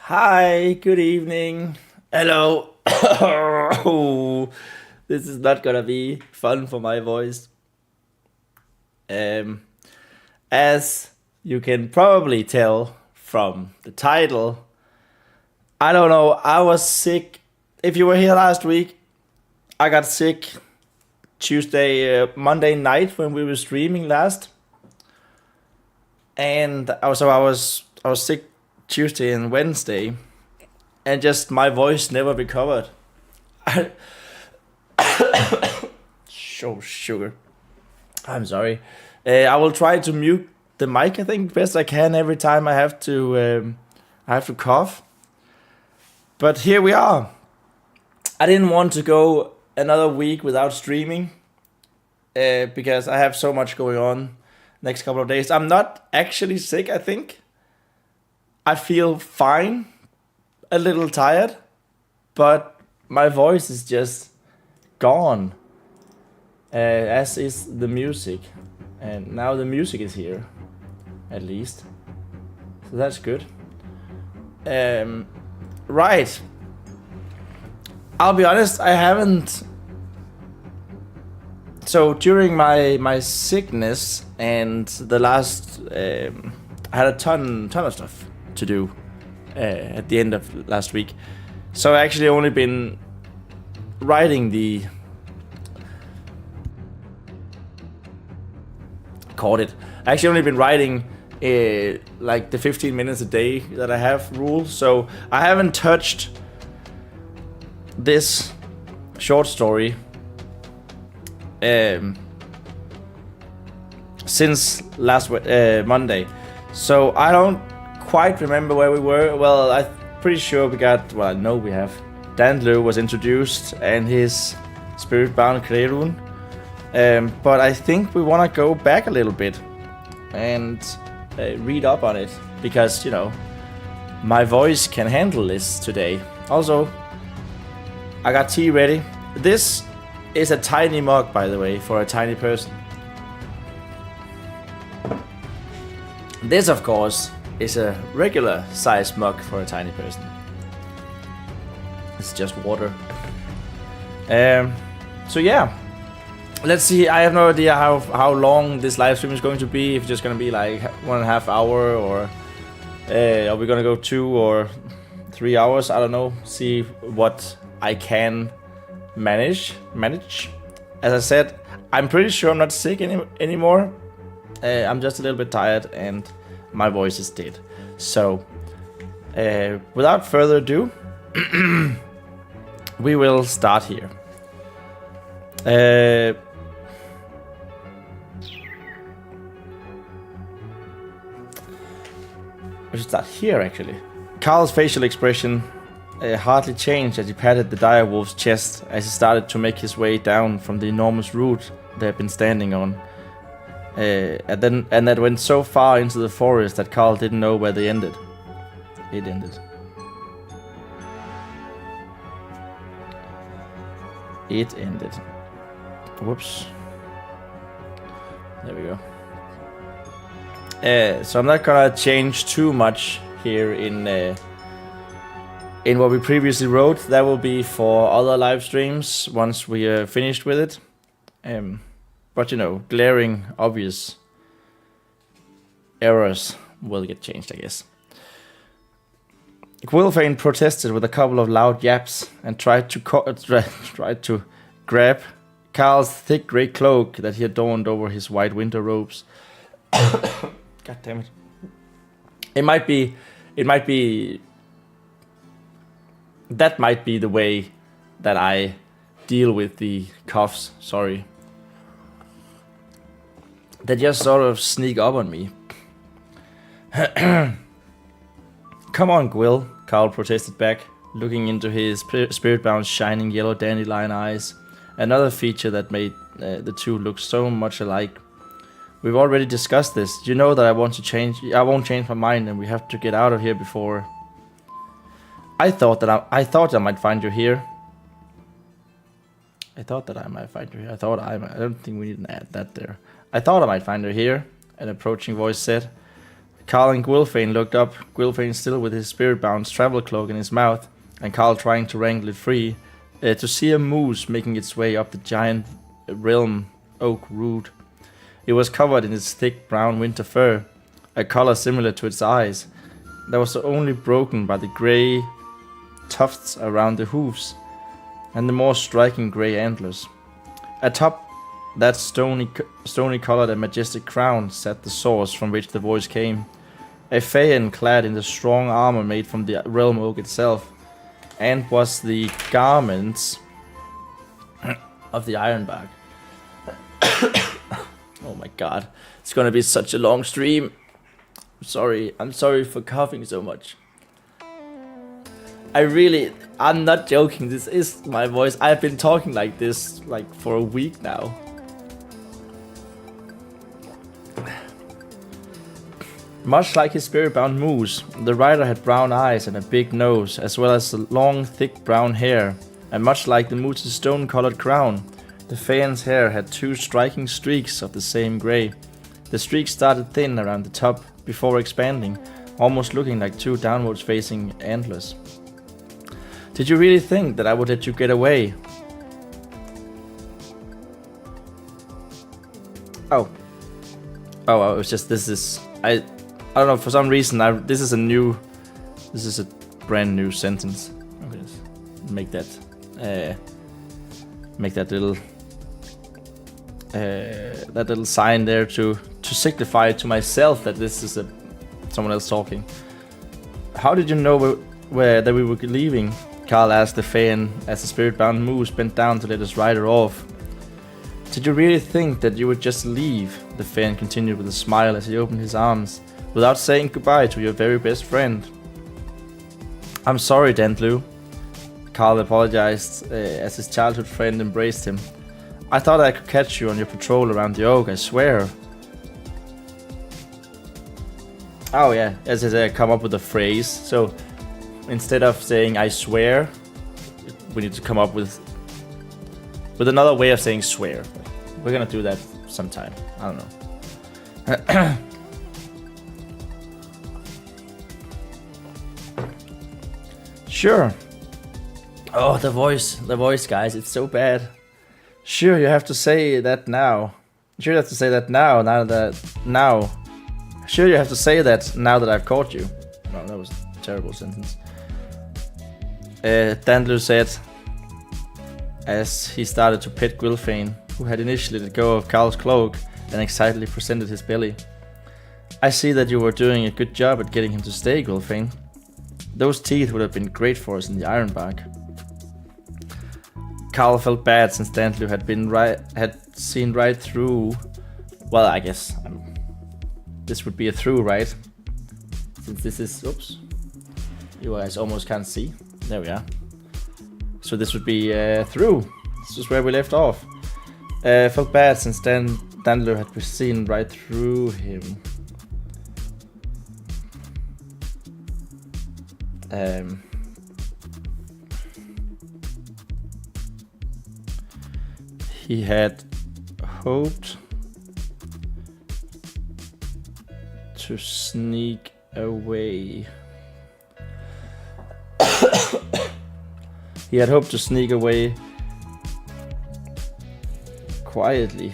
Hi, good evening. Hello. This is not gonna be fun for my voice. Um, as you can probably tell from the title, I don't know, I was sick. If you were here last week, I got sick Monday night when we were streaming last. And I was sick Tuesday and Wednesday, and just my voice never recovered. So sugar. I'm sorry. I will try to mute the mic. I think best I can every time I have to cough. But here we are. I didn't want to go another week without streaming because I have so much going on next couple of days. I'm not actually sick. I think I feel fine. A little tired, but my voice is just gone, as is the music. And now the music is here, at least. So that's good. Right. I'll be honest, I haven't. So during my sickness and the last, I had a ton of stuff to do at the end of last week. So I actually only been writing the caught it. I actually only been writing like the 15 minutes a day that I have rule. So I haven't touched this short story since last Monday. So I don't quite remember where we were. Well, I'm pretty sure we got. Well, I know we have. Dandler was introduced and his spirit-bound Kreirun. But I think we want to go back a little bit and read up on it because my voice can handle this today. Also, I got tea ready. This is a tiny mug, by the way, for a tiny person. This, of course, is a regular size mug for a tiny person. It's just water. So yeah, let's see. I have no idea how long this live stream is going to be. If it's just going to be like 1.5 hour, or are we going to go 2 or 3 hours? I don't know. See what I can manage. As I said, I'm pretty sure I'm not sick anymore. I'm just a little bit tired and my voice is dead. So, without further ado, we will start here. We should start here, actually. Carl's facial expression hardly changed as he patted the dire wolf's chest as he started to make his way down from the enormous root they had been standing on. And that went so far into the forest that Carl didn't know where they ended. It ended. It ended. Whoops. There we go. So I'm not gonna change too much here in what we previously wrote. That will be for other live streams once we are finished with it. But glaring, obvious errors will get changed, I guess. Gwilfane protested with a couple of loud yaps and tried to grab Carl's thick grey cloak that he adorned over his white winter robes. God damn it. It might be that might be the way that I deal with the coughs, sorry. They just sort of sneak up on me. Come on, Gwyl, Carl protested back, looking into his spirit-bound shining yellow dandelion eyes, another feature that made the two look so much alike. We've already discussed this. You know that I won't change my mind and we have to get out of here before. I thought I might find you here. I don't think we need to add that there. I thought I might find her here, an approaching voice said. Carl and Gwilfane looked up, Gwilfane still with his spirit-bound travel cloak in his mouth, and Carl trying to wrangle it free, to see a moose making its way up the giant realm oak root. It was covered in its thick brown winter fur, a color similar to its eyes, that was only broken by the grey tufts around the hooves, and the more striking grey antlers. Atop that stony colored and majestic crown sat the source from which the voice came, a Faen clad in the strong armor made from the realm oak itself, and was the garments of the Ironbark. Oh my god, it's gonna be such a long stream. I'm sorry for coughing so much. I'm not joking, this is my voice. I've been talking like this for a week now. Much like his spirit-bound moose, the rider had brown eyes and a big nose, as well as long, thick brown hair, and much like the moose's stone-colored crown, the Faen's hair had two striking streaks of the same grey. The streaks started thin around the top, before expanding, almost looking like two downwards facing antlers. Did you really think that I would let you get away? Oh, it was just, I don't know, for some reason, this is a brand new sentence. I'm gonna make that little sign there to signify to myself that this is someone else talking. How did you know that we were leaving? Carl asked the Faen as the spirit-bound moose bent down to let his rider off. Did you really think that you would just leave? The Faen continued with a smile as he opened his arms, without saying goodbye to your very best friend. I'm sorry, Dantlu. Carl apologized as his childhood friend embraced him. I thought I could catch you on your patrol around the oak, I swear. Oh yeah, as I come up with a phrase. So instead of saying I swear, we need to come up with another way of saying swear. We're gonna do that sometime. I don't know. Sure. Oh, the voice, guys, it's so bad. Sure, you have to say that now. Sure, you have to say that now. Sure, you have to say that now that I've caught you. No, that was a terrible sentence. Dandlu said, as he started to pet Gwilfane, who had initially let go of Carl's cloak and excitedly presented his belly. I see that you were doing a good job at getting him to stay, Gwilfane. Those teeth would have been great for us in the Ironbark. Carl felt bad since Dandlu had seen right through. Well, I guess this would be a through, right? Since this is, oops, you guys almost can't see. There we are. So this would be through. This is where we left off. Felt bad since Dandlu had seen right through him. He had hoped to sneak away. He had hoped to sneak away quietly.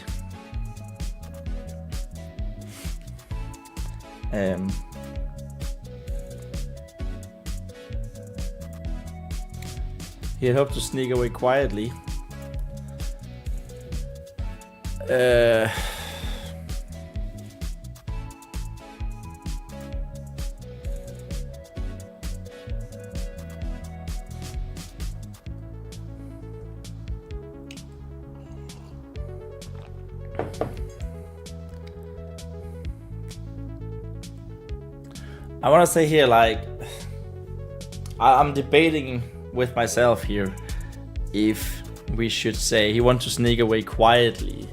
He had hoped to sneak away quietly. I want to say here, like, I'm debating with myself here if we should say he wants to sneak away quietly.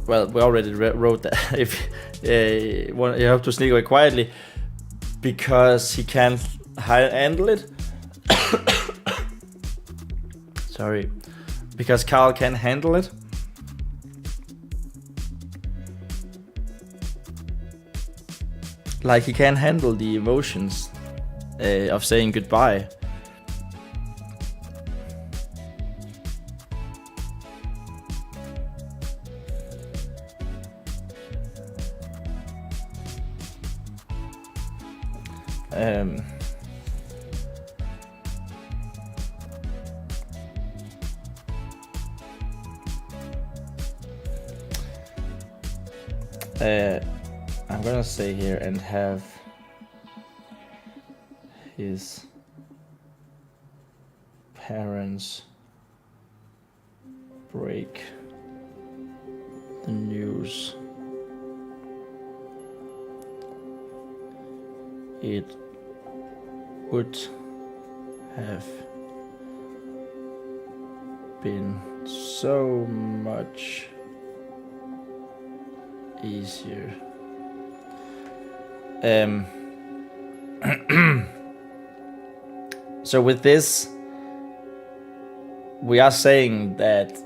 Well, we already wrote that. If you have to sneak away quietly because he can't handle it. Sorry, because Carl can't handle it. like he can't handle the emotions of saying goodbye. I'm gonna say here and have his parents break the news. It would have been so much easier. So with this, we are saying that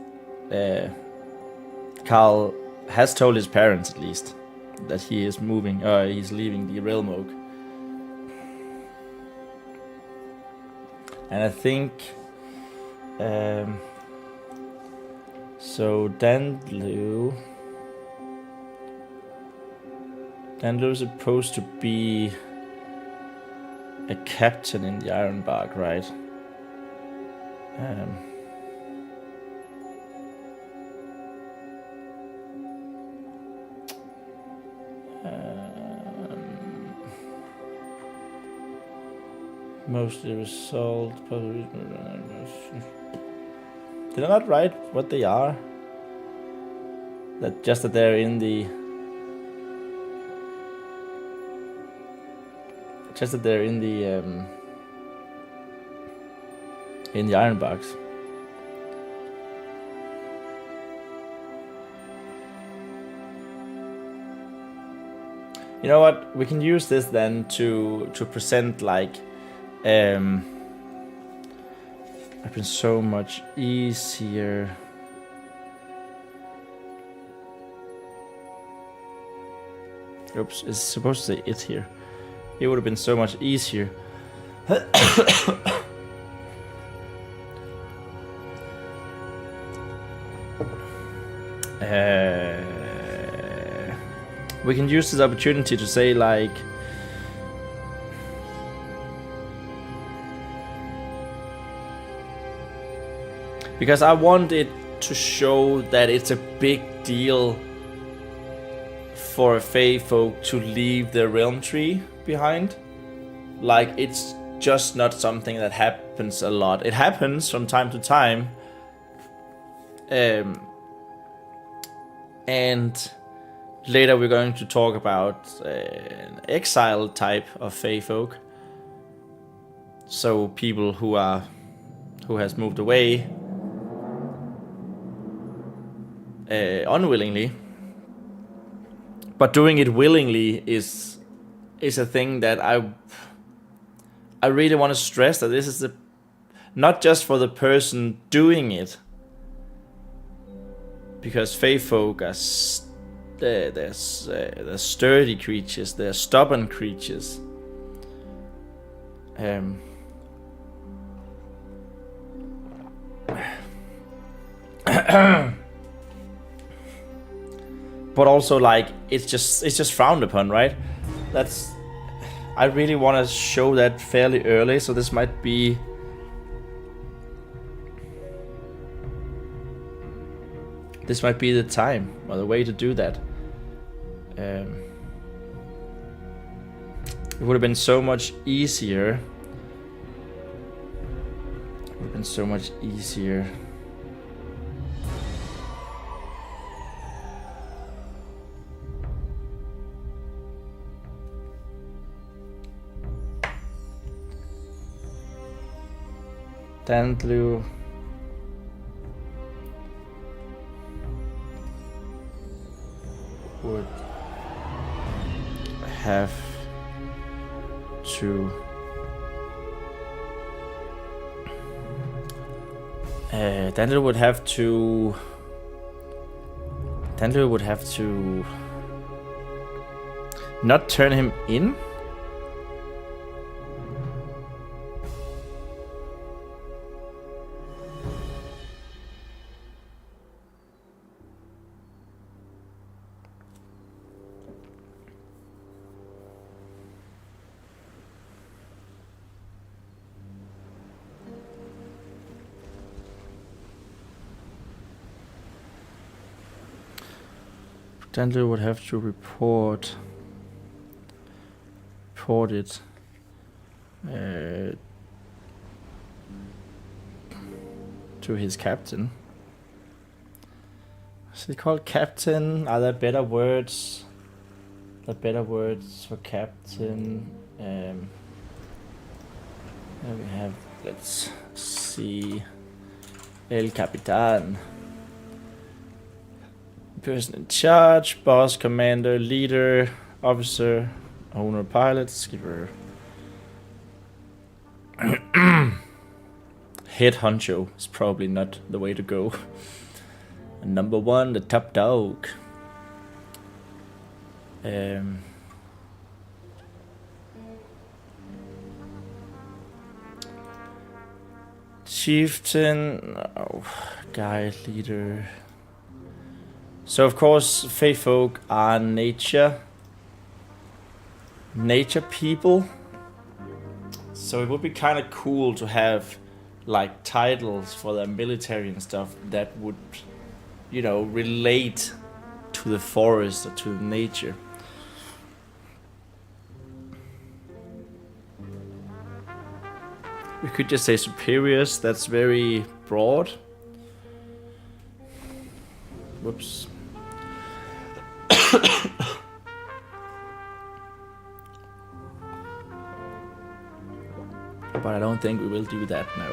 Carl has told his parents, at least, that he is moving, he's leaving the Realm Oak. And I think so Dandlu is supposed to be a captain in the Ironbark, right? Mostly result. Did I not write what they are? That they're in the. Just that they're in the Ironbarks. You know what? We can use this then to present like. It's been so much easier. Oops, it's supposed to say it here. It would have been so much easier. We can use this opportunity to say like. Because I want it to show that it's a big deal for a Fae Folk to leave the realm tree behind. Like, it's just not something that happens a lot. It happens from time to time. And later we're going to talk about an exile type of Fae Folk. So people who has moved away unwillingly, but doing it willingly is a thing that I really want to stress, that this is not just for the person doing it, because Fae Folk are they're sturdy creatures, they're stubborn creatures. But also, like, it's just frowned upon, right? I really want to show that fairly early, so this might be the time or the way to do that. It would have been so much easier. Dandlu would have to Dandlu would have to Not turn him in? Potentially would have to report it to his captain. Is he called captain? Are there better words? For captain? There we have, let's see, El Capitan. Person in charge, boss, commander, leader, officer, owner, pilot, skipper. Head honcho is probably not the way to go. And number 1, the top dog. Chieftain, guide, leader. So of course, Fae Folk are nature people. So it would be kind of cool to have like titles for their military and stuff that would, you know, relate to the forest or to nature. We could just say superiors, that's very broad. Whoops. But I don't think we will do that now.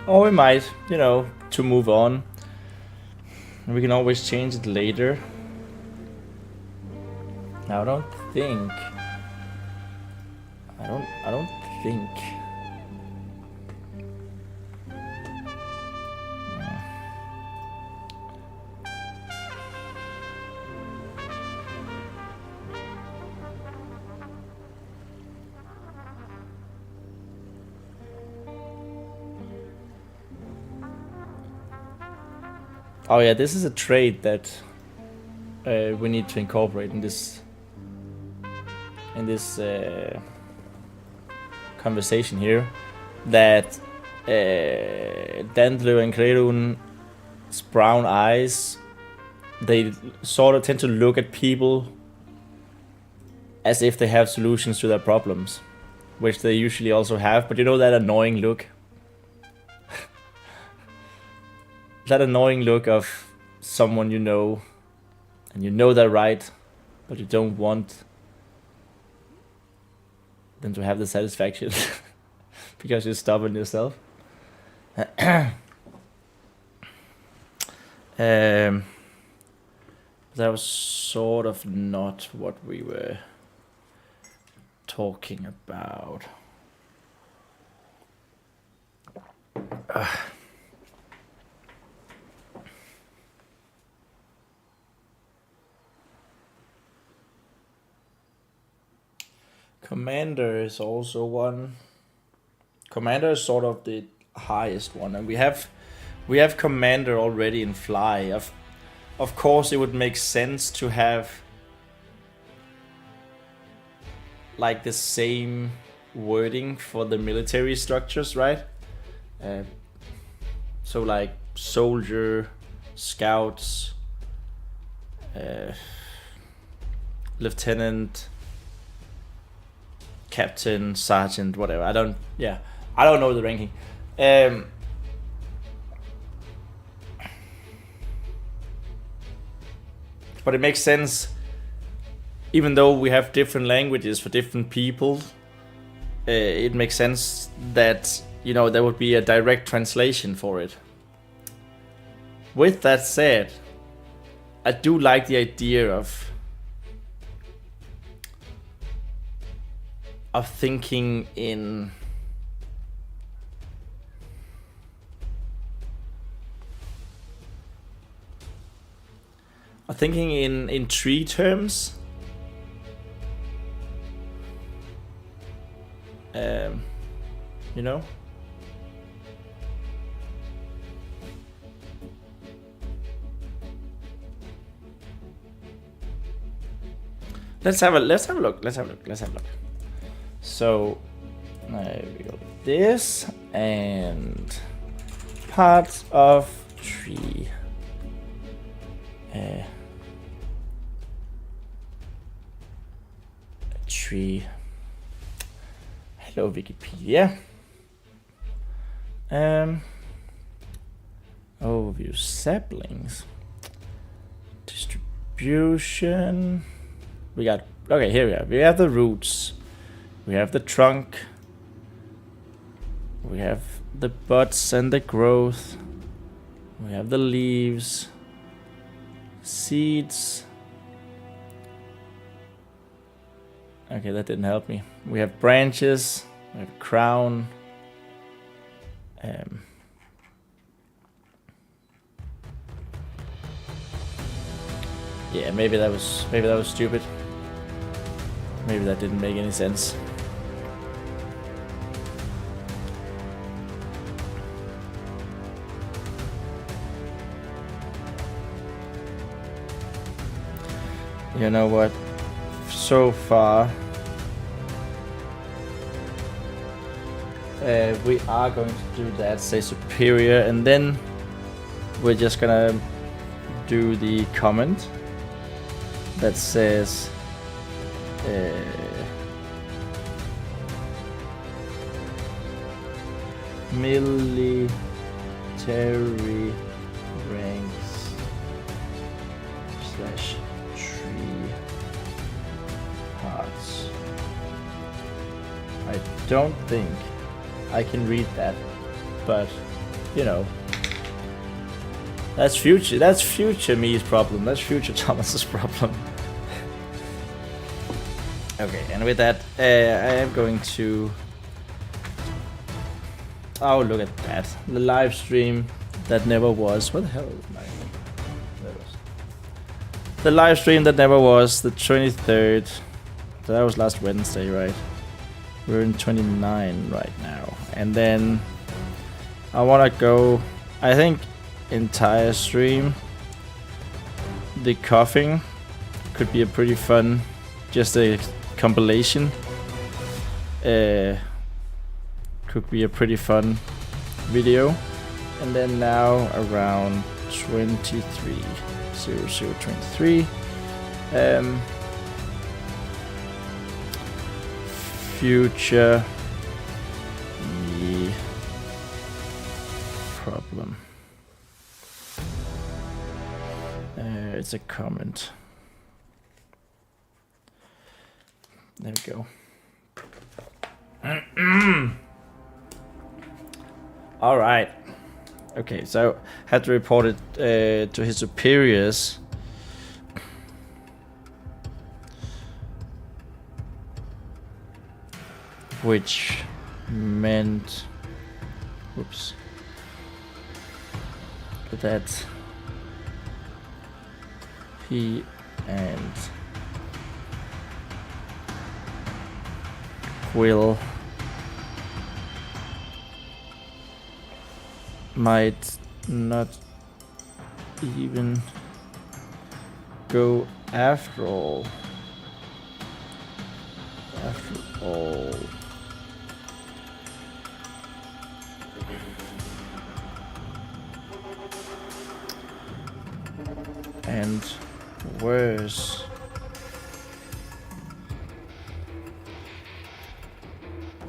Or we might, you know, to move on. We can always change it later. Now I don't think. Oh yeah, this is a trait that we need to incorporate in this conversation here. That Dandlu and Kredun's brown eyes, they sort of tend to look at people as if they have solutions to their problems, which they usually also have. But you know that annoying look? That annoying look of someone you know, and you know they're right, but you don't want them to have the satisfaction because you're stubborn yourself. That was sort of not what we were talking about. Commander is also one. Commander is sort of the highest one, and we have commander already in fly. Of course, it would make sense to have like the same wording for the military structures, right? So like soldier, scouts, lieutenant, captain, sergeant, whatever. I don't know the ranking. But it makes sense, even though we have different languages for different people, it makes sense that, you know, there would be a direct translation for it. with that said, I do like the idea of thinking in tree terms. You know? Let's have a look. So we go like this, and parts of tree. Tree. Hello Wikipedia. Overview saplings. Distribution. We got, okay, here we are. We have the roots. We have the trunk. We have the buds and the growth. We have the leaves. Seeds. Okay, that didn't help me. We have branches. We have crown. Yeah, maybe that was stupid. Maybe that didn't make any sense. You know what? So far, we are going to do that, say superior, and then we're just gonna do the comment that says military ranks / tree parts. I don't think I can read that, but you know, that's future me's problem. That's future Thomas's problem. Okay, and with that, I am going to. Oh, look at that! The live stream that never was. What the hell is my? There it was. The live stream that never was, the 23rd. So that was last Wednesday, right? We're in 29 right now, and then I wanna go. I think entire stream. The coughing could be a pretty fun, just a compilation. Could be a pretty fun video. And then now around 23 future me problem. It's a comment. There we go. All right. Okay, so had to report it to his superiors. Which meant, whoops, that he and Quill might not even go after all. And worse,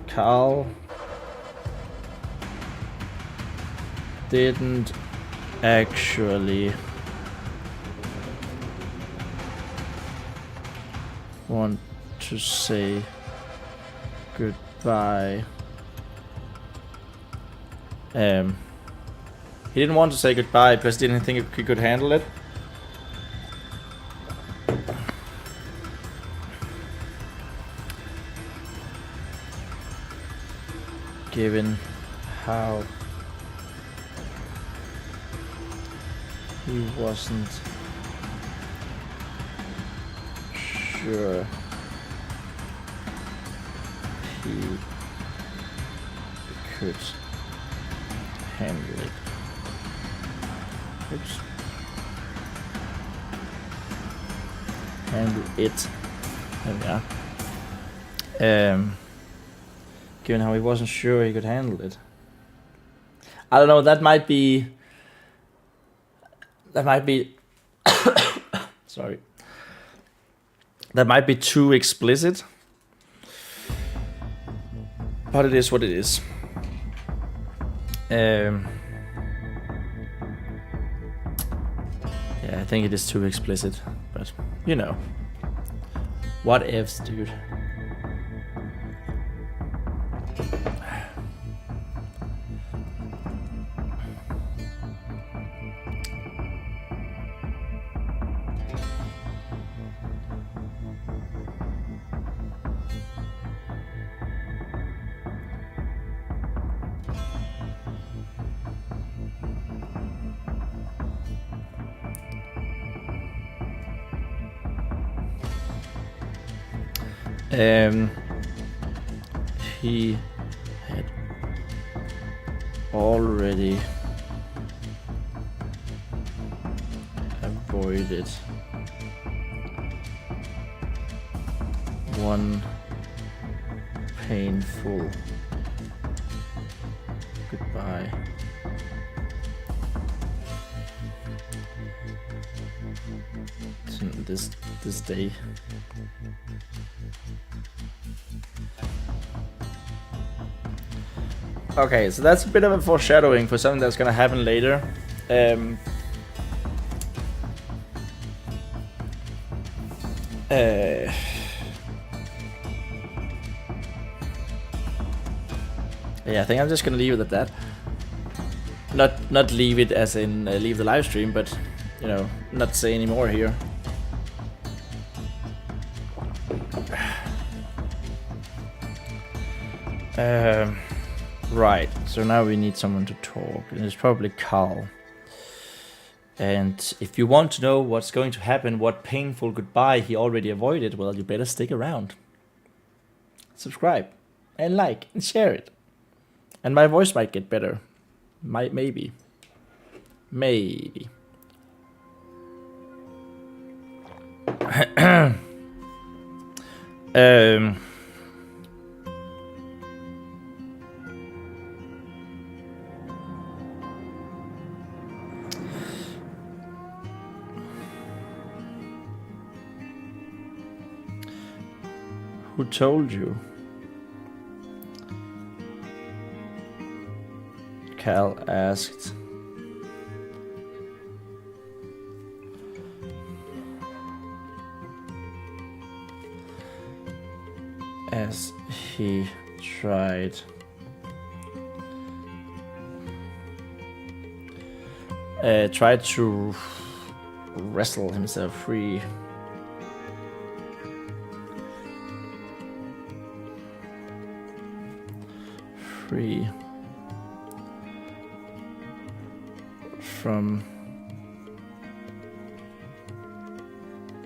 Carl didn't actually want to say goodbye. He didn't want to say goodbye because he didn't think he could handle it. Given how he wasn't sure he could handle it. Oops. Handle it. There we are. Given how he wasn't sure he could handle it. I don't know, that might be sorry. That might be too explicit. But it is what it is. Yeah, I think it is too explicit, but you know. What ifs, dude? He had already avoided one painful goodbye. This day. Okay, so that's a bit of a foreshadowing for something that's gonna happen later. Yeah, I think I'm just gonna leave it at that. Not leave it as in leave the live stream, but you know, not say any more here. Right, so now we need someone to talk, and it's probably Carl. And if you want to know what's going to happen, what painful goodbye he already avoided, well, you better stick around. Subscribe, and like, and share it. And my voice might get better. Maybe. Maybe. Who told you? Cal asked. As he tried to wrestle himself free. From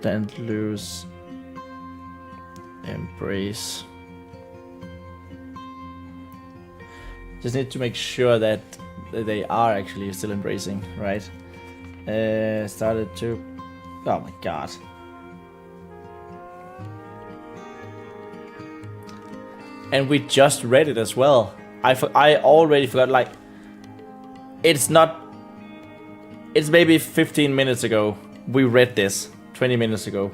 Dandlu's embrace. Just need to make sure that they are actually still embracing, right? Started to... Oh my god. And we just read it as well. I already forgot, like... It's not... It's maybe 15 minutes ago we read this. 20 minutes ago.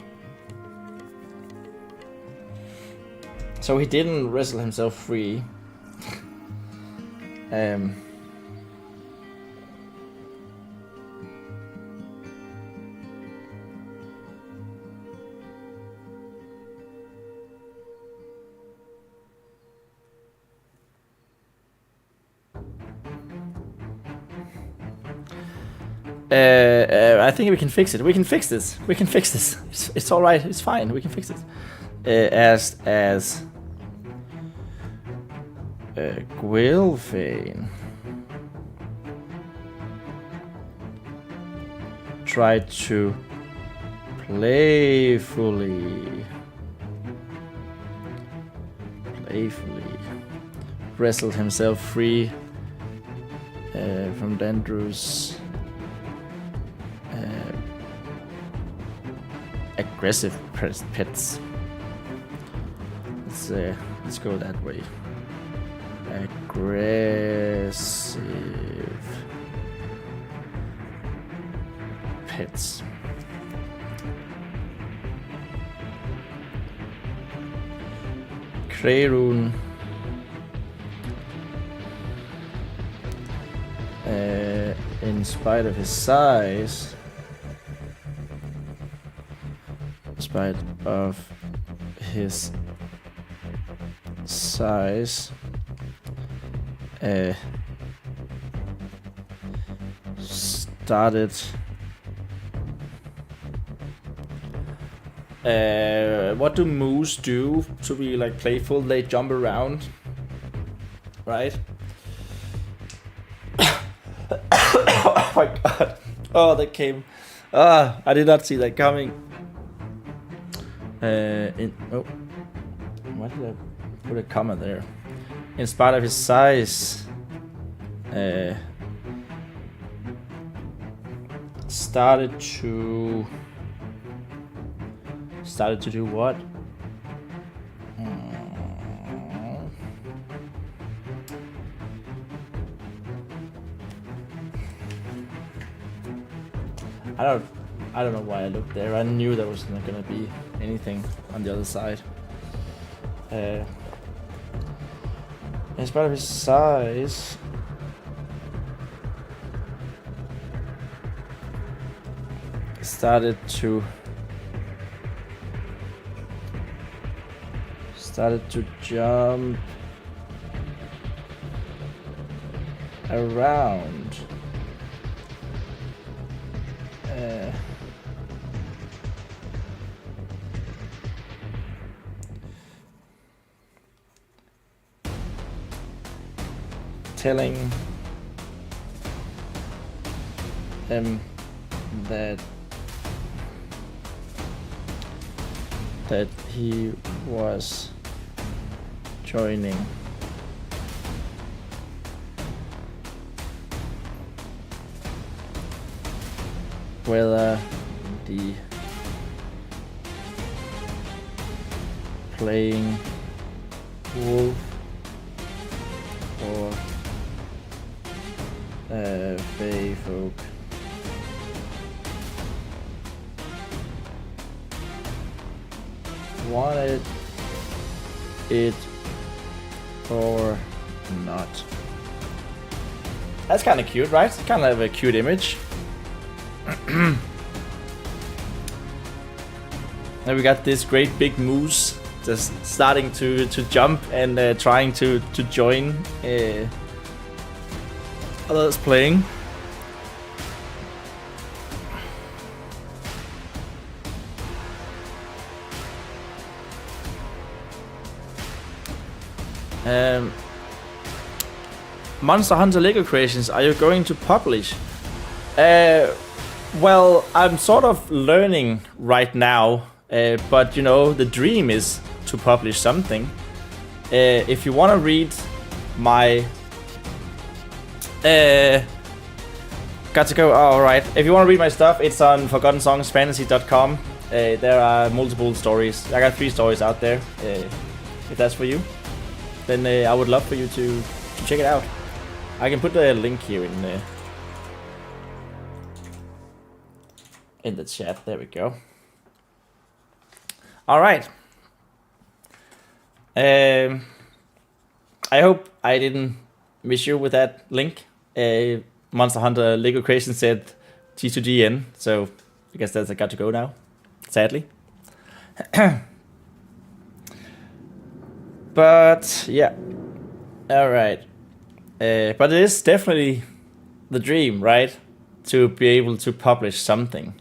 So he didn't wrestle himself free. I think we can fix it. We can fix this. We can fix this. It's all right. It's fine. We can fix it. As Gwylfane tried to playfully wrestled himself free from Dandru's aggressive pets. Let's go that way. Aggressive pets. Krerun in spite of his size, started what do moose do to be like playful? They jump around, right? Oh my god. Oh, that came. I did not see that coming. Why did I put a comma there? In spite of his size, started to do what? I don't know why I looked there. I knew there was not gonna be anything on the other side. In spite of his size, started to jump around. Telling him that he was joining whether the playing wolf or Fae Folk. Wanted it or not. That's kind of cute, right? It's kind of a cute image. And we got this great big moose just starting to jump and trying to join others playing. Monster Hunter Lego Creations, are you going to publish? Well, I'm sort of learning right now, but you know, the dream is to publish something. If you want to read my got to go. Oh, alright. If you want to read my stuff, it's on ForgottenSongsFantasy.com. There are multiple stories. I got 3 stories out there. If that's for you, then I would love for you to check it out. I can put the link here in the chat. There we go. Alright. I hope I didn't miss you with that link. Monster Hunter Lego Creation said G2GN, so I guess that's a got to go now, sadly. But yeah, all right. But it is definitely the dream, right? to be able to publish something.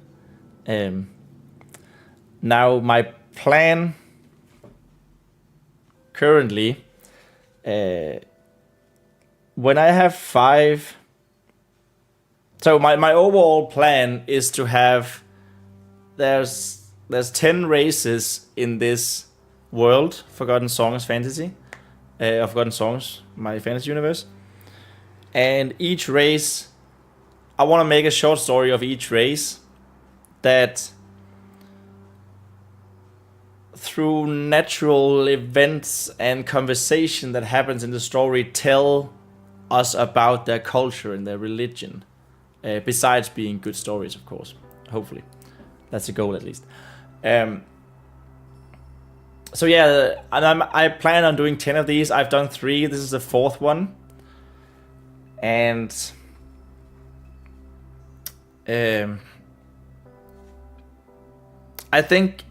Now my plan currently, when I have 5, so my overall plan is to have, there's 10 races in this world, Forgotten Songs fantasy, Forgotten Songs, my fantasy universe, and each race, I want to make a short story of each race that through natural events and conversation that happens in the story tell us about their culture and their religion, besides being good stories, of course, hopefully. That's the goal, at least. So yeah, and I plan on doing 10 of these. I've done 3. This is the 4th one. And I think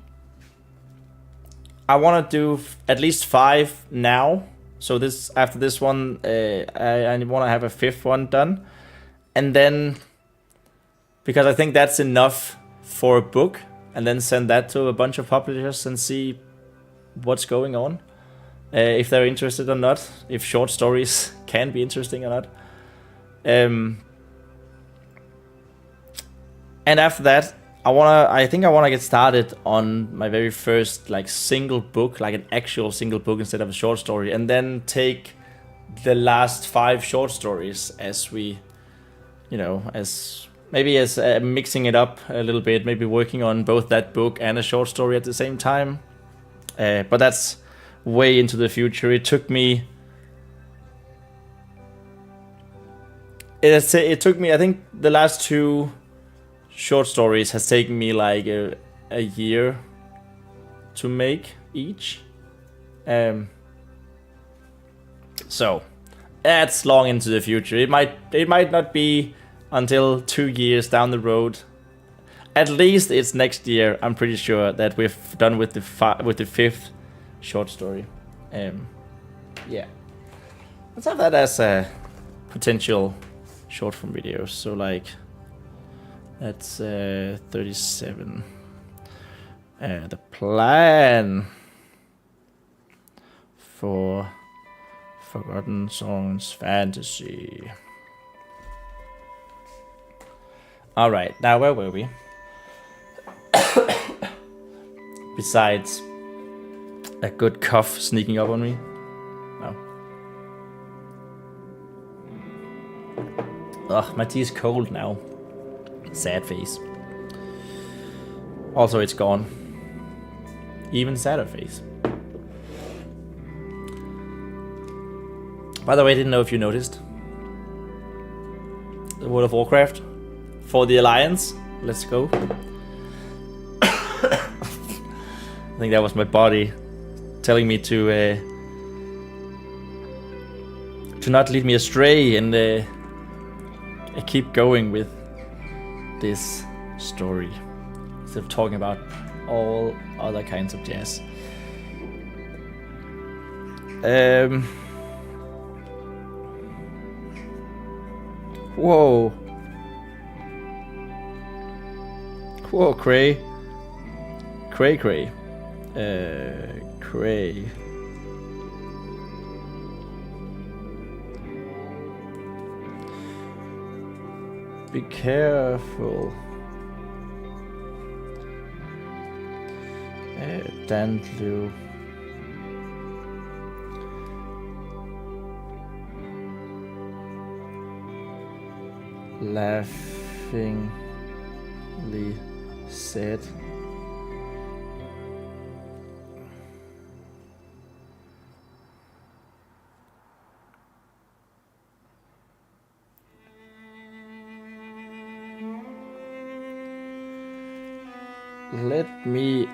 I want to do at least 5 now. So this, after this one, I want to have a 5th one done. And then, because I think that's enough for a book, and then send that to a bunch of publishers and see what's going on. If they're interested or not. If short stories can be interesting or not. And after that, I think I wanna get started on my very first like single book, like an actual single book instead of a short story, and then take the last 5 short stories as we, as mixing it up a little bit, maybe working on both that book and a short story at the same time. But that's way into the future. It took me. It took me. I think the last 2 short stories has taken me like a year to make each. So that's long into the future. It might not be until 2 years down the road. At least it's next year. I'm pretty sure that we've done with the 5th short story. Yeah, let's have that as a potential short form videos. So like that's 37. The plan for Forgotten Songs Fantasy. All right, now where were we? Besides a good cough sneaking up on me. No. Ugh, my tea is cold now. Sad face. Also, it's gone. Even sadder face. By the way, I didn't know if you noticed. The World of Warcraft. For the Alliance. Let's go. I think that was my body telling me to not lead me astray, and I keep going with this story instead of talking about all other kinds of jazz. Whoa, Cray. Be careful. Dantlu. Laughingly said. Let me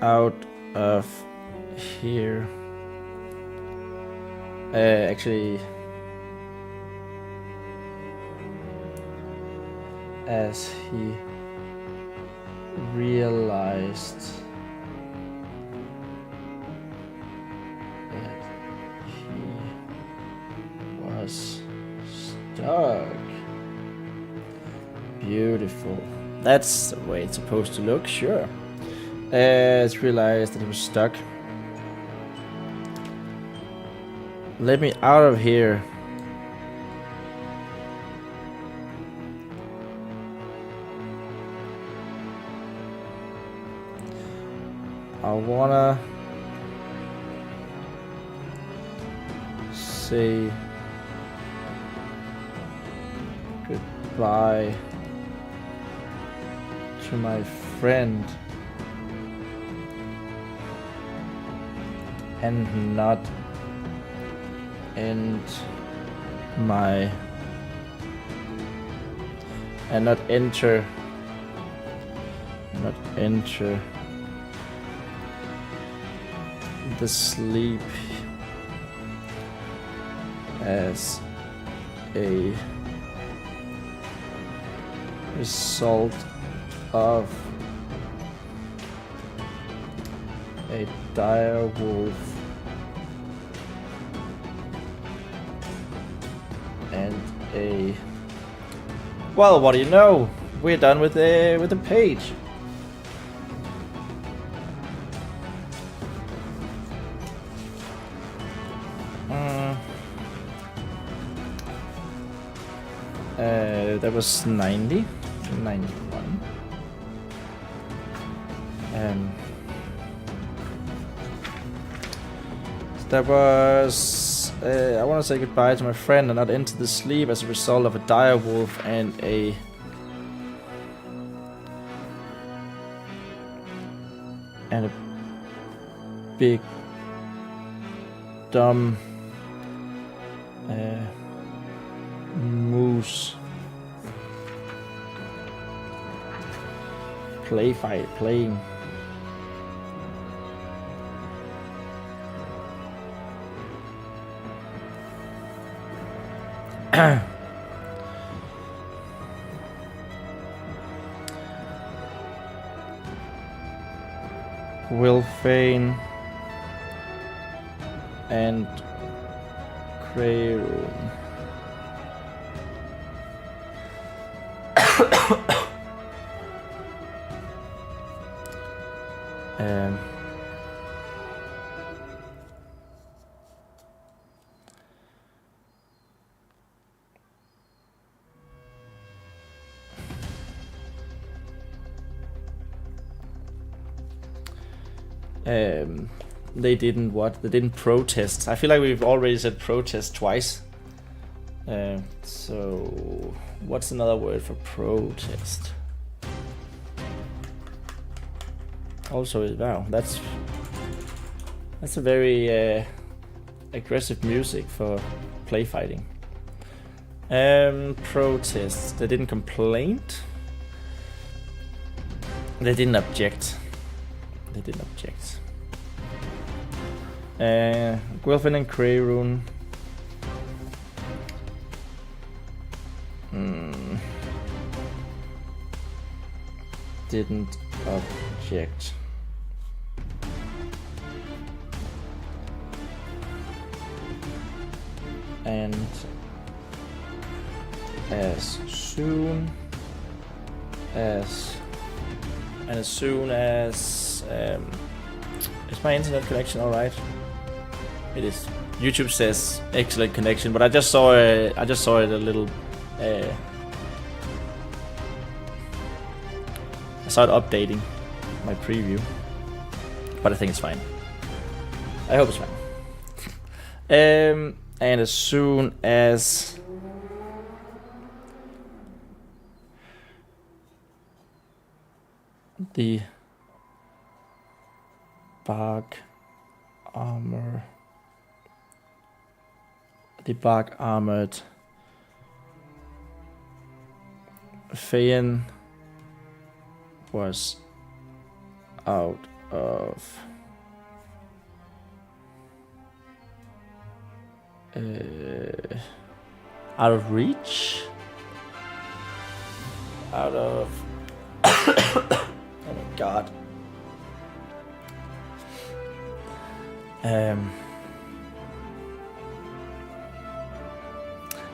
out of here. Actually, as he realized that he was stuck Beautiful. That's the way it's supposed to look, sure. I just realized that it was stuck. Let me out of here. I wanna say goodbye to my friend and not end my and not enter the sleep as a result of a dire wolf and a... Well, what do you know? We're done with the page. That was 90, 91. That was... I want to say goodbye to my friend and not enter the sleep as a result of a dire wolf and a... big dumb moose playing. Wilfane and Crayroom. They didn't what? They didn't protest. I feel like we've already said protest twice. So what's another word for protest? Also, wow, that's a very aggressive music for play fighting. Protests. They didn't complain. They didn't object. They didn't object. Gwylfin and Crayroon. Didn't object. And as soon as is my internet connection all right? It is. YouTube says excellent connection, but I just saw it a little. I saw it updating my preview, but I think it's fine. I hope it's fine. And as soon as the bark armored Faen was out of reach, out of oh my god.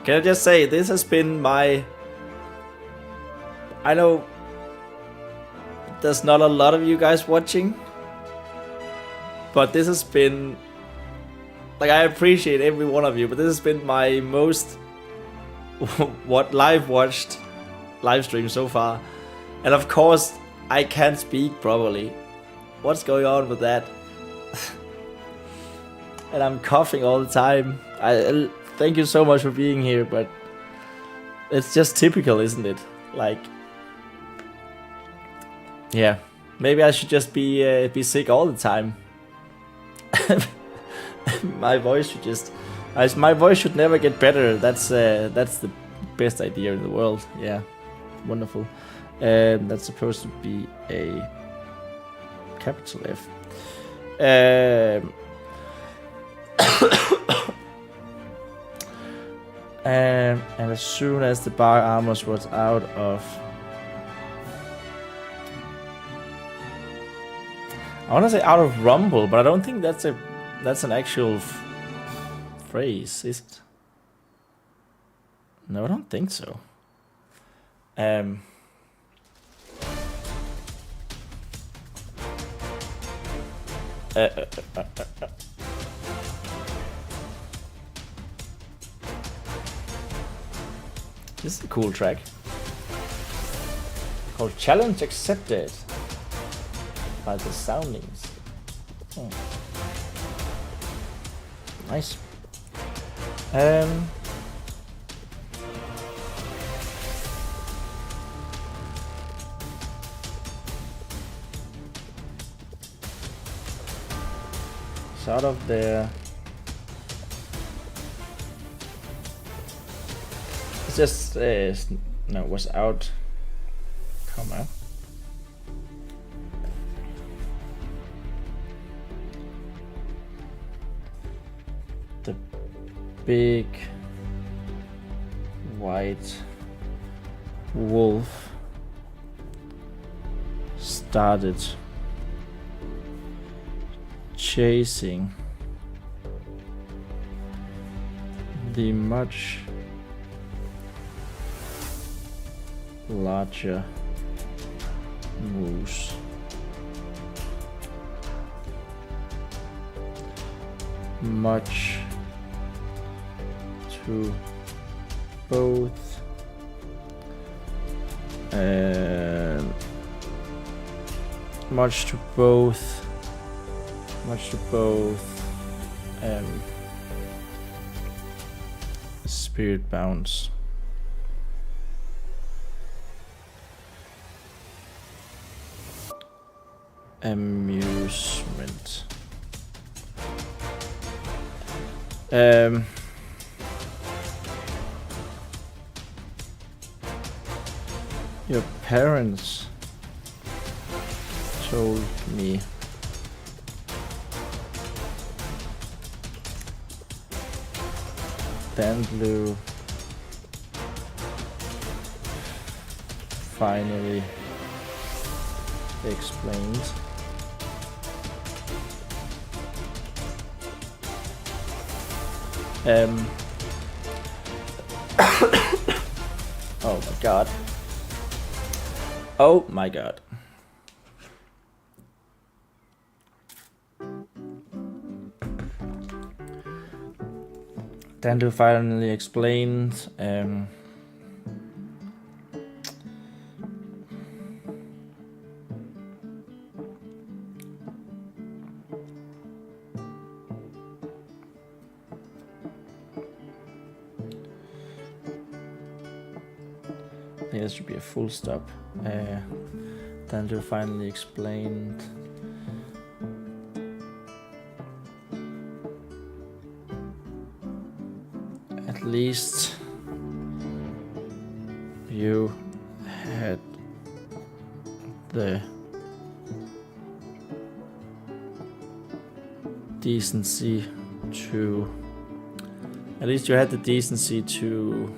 Can I just say, this has been my I know there's not a lot of you guys watching, but this has been, like, I appreciate every one of you, but this has been my most watched live stream so far. And of course, I can't speak properly. What's going on with that? And I'm coughing all the time. I thank you so much for being here, but it's just typical, isn't it? Like, yeah, maybe I should just be sick all the time. My voice should never get better. That's the best idea in the world. Yeah, wonderful. That's supposed to be a capital F. And as soon as the bar armors was out of, I want to say out of rumble, but I don't think that's an actual phrase, is it? No, I don't think so. This is a cool track. Called Challenge Accepted by the Soundings. Oh. Nice. It's out of there. It's just no, it was out, comma. The big white wolf started chasing the much larger moose. Much to both spirit bounds. Amusement. Your parents told me Dandlu finally explained. Oh my god. Oh my god. Dandlu finally explained. I think there should be a full stop. Dandlu finally explained. At least you had the decency to at least you had the decency to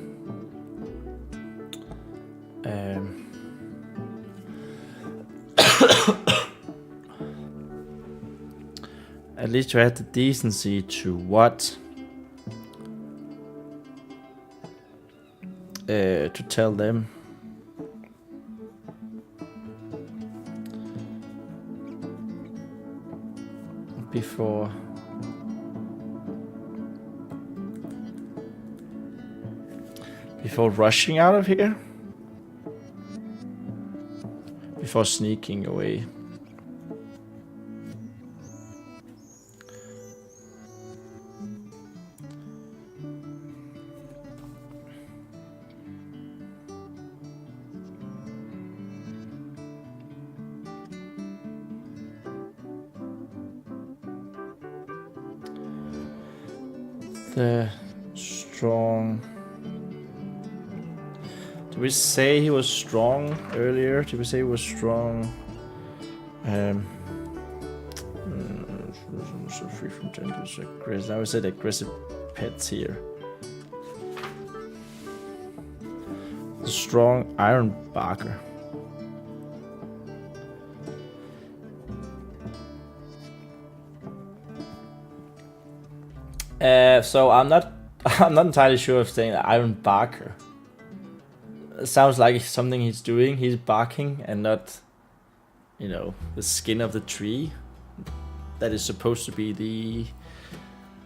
at least you had the decency to what? To tell them before rushing out of here, before sneaking away. The strong. Did we say he was strong earlier? Did we say he was strong? So free from dangerous aggressive. Now we said aggressive pets here. The strong iron barker. So I'm not entirely sure of saying iron barker. It sounds like something he's doing. He's barking and not, you know, the skin of the tree that is supposed to be the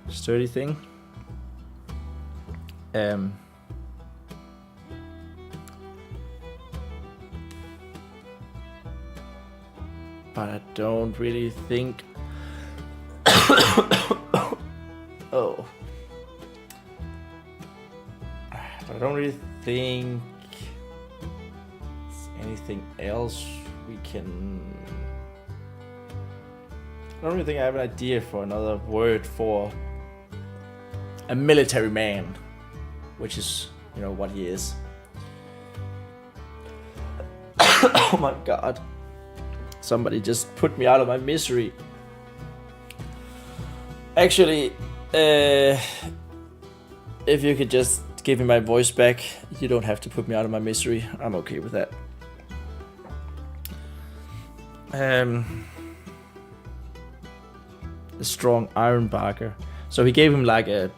sturdy thing. But I don't really think. Oh. But I don't really think there's anything else we can. I don't really think I have an idea for another word for a military man, which is, you know, what he is. Oh my god. Somebody just put me out of my misery. Actually, if you could just give me my voice back, you don't have to put me out of my misery. I'm okay with that. A strong iron barker. So he gave him like a.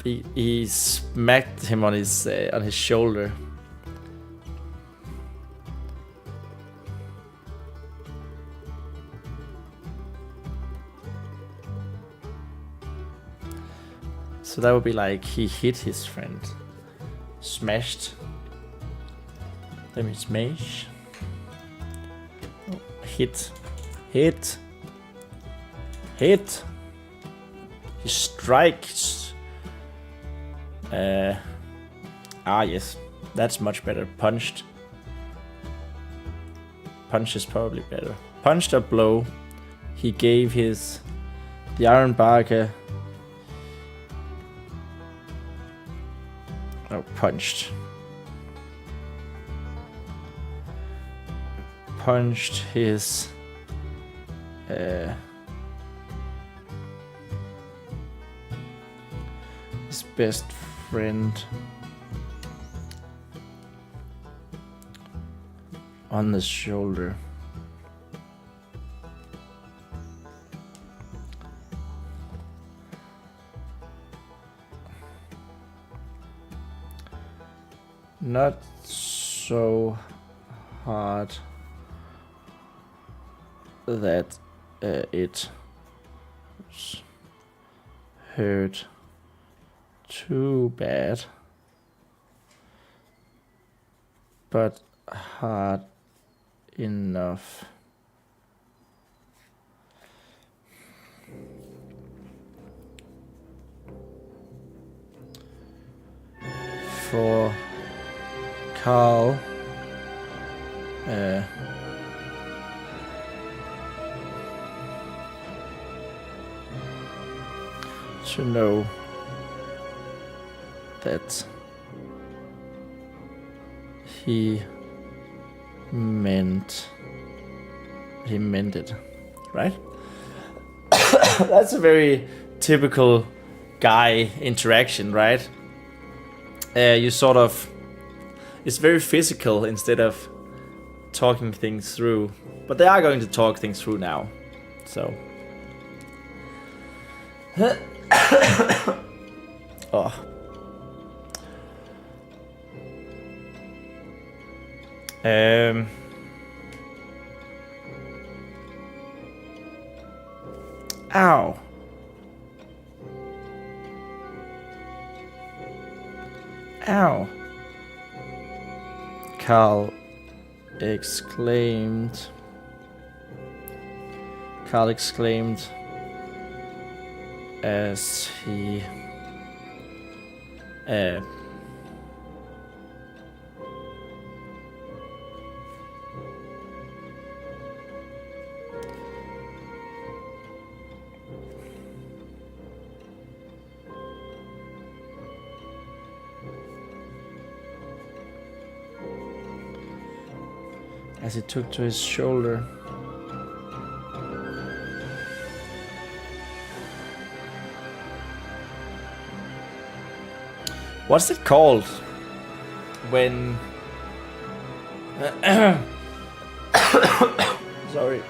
he smacked him on his shoulder. So that would be like he hit his friend. Smashed. Let me smash. Oh, hit. Hit. Hit. He strikes. Yes. That's much better. Punched. Punch is probably better. Punched or blow. He gave the iron barker. Oh, punched. Punched his best friend on the shoulder. Not so hard that it hurt too bad, but hard enough for Carl to know that he meant it, right? That's a very typical guy interaction, right? You sort of, it's very physical instead of talking things through, but they are going to talk things through now, so. Oh. Ow. Ow. Carl exclaimed. As he as he took to his shoulder. What's it called when sorry.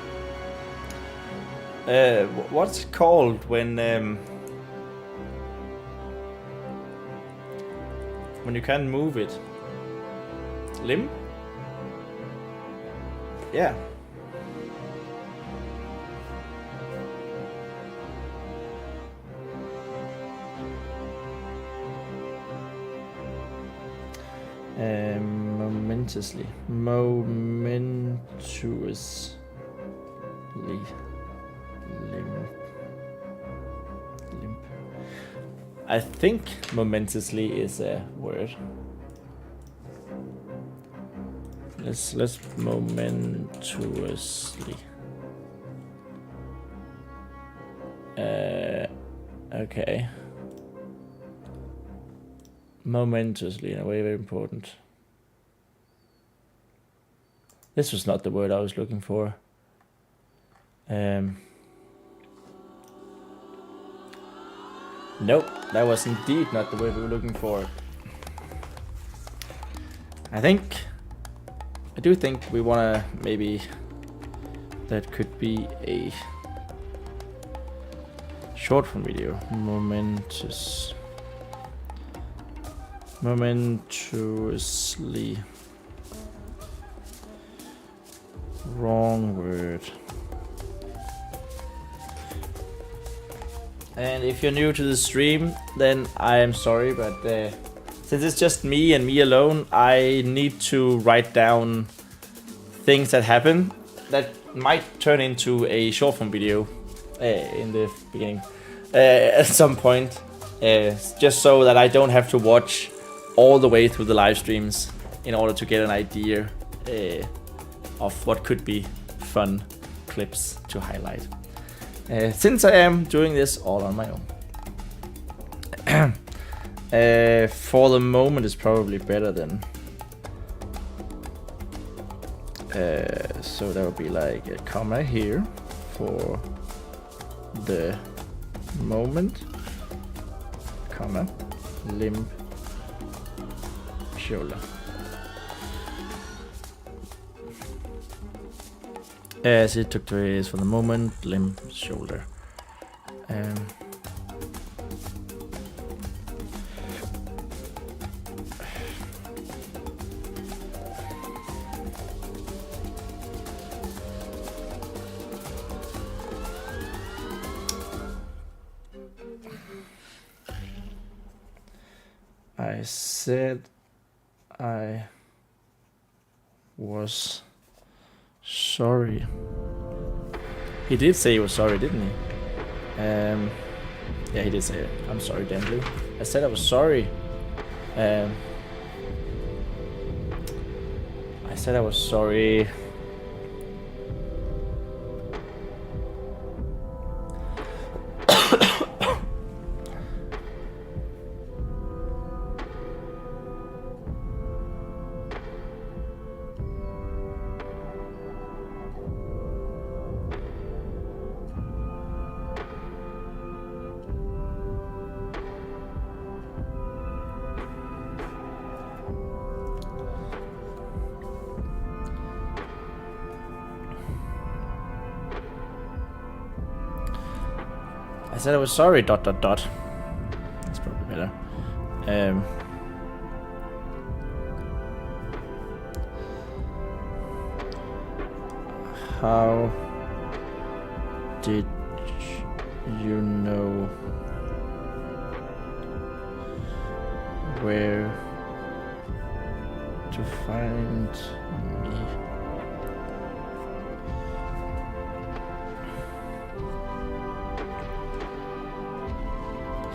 What's it called when you can't move it? Limb? Yeah. Momentously. Limp. I think momentously is a word. Let's momentously. Okay. Momentously, in a way, very important. This was not the word I was looking for. Nope, that was indeed not the word we were looking for. I do think we wanna maybe, that could be a short form video. Momentously. Wrong word. And if you're new to the stream, then I am sorry, but since it's just me and me alone, I need to write down things that happen that might turn into a short form video in the beginning at some point, just so that I don't have to watch all the way through the live streams in order to get an idea of what could be fun clips to highlight. Since I am doing this all on my own. For the moment it's probably better than. So that would be like a comma here for the moment, comma, limb, shoulder. As it took to his for the moment, limb, shoulder. I said I was sorry. He did say he was sorry, didn't he? Yeah, he did say it. I'm sorry, Dan Blue. I said I was sorry. I said I was sorry. I said I was sorry, ... That's probably better. How did you know where to find me.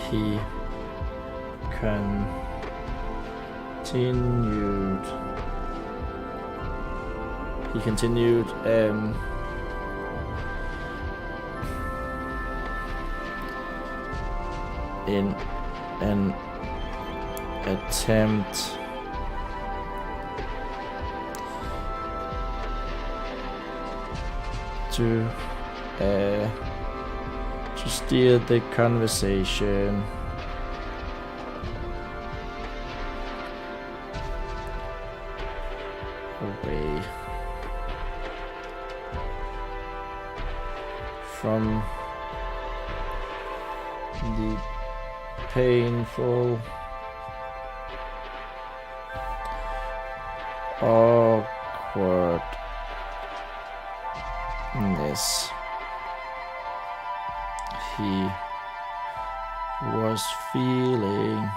He continued in an attempt to steer the conversation away from the painful, awkwardness he was feeling.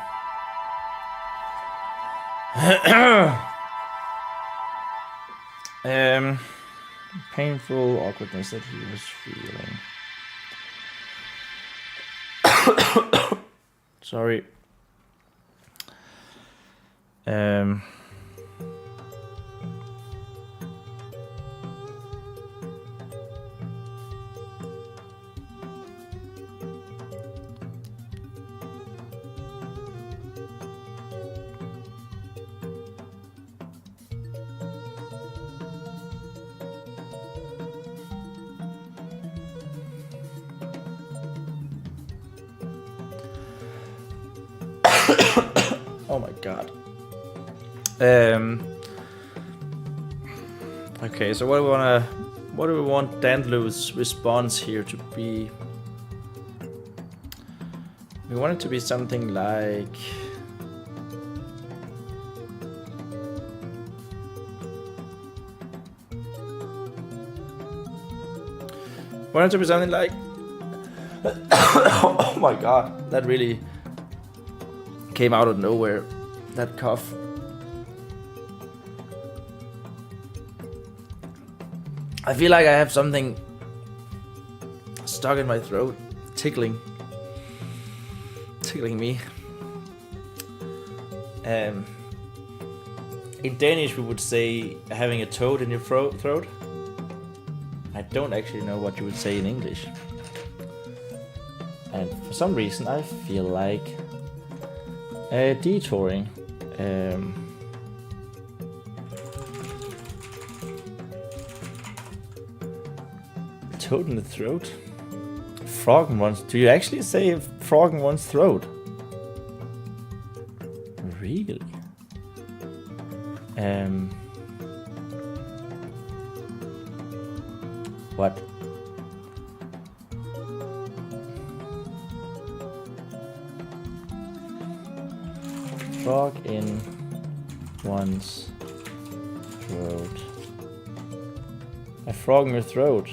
Painful awkwardness that he was feeling. Sorry. Oh my god. Okay, so what do we want Dandlu's response here to be? We want it to be something like oh my god, that really came out of nowhere, that cough. I feel like I have something stuck in my throat, tickling me. In Danish we would say having a toad in your throat. I don't actually know what you would say in English. And for some reason I feel like detouring. Toad in the throat? Frog in one's... Do you actually say frog in one's throat? Really? What? Frog in one's throat. A frog in your throat.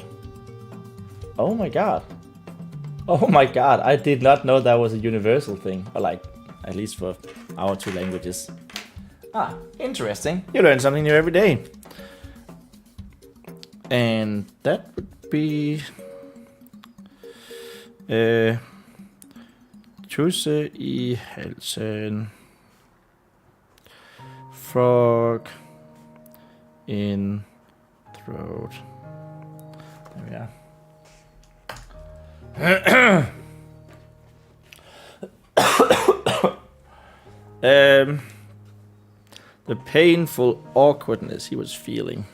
Oh my god. Oh my god, I did not know that was a universal thing. Or like, at least for our two languages. Ah, interesting. You learn something new every day. And that would be... Tusse i halsen. Frog in throat. There we are. The painful awkwardness he was feeling.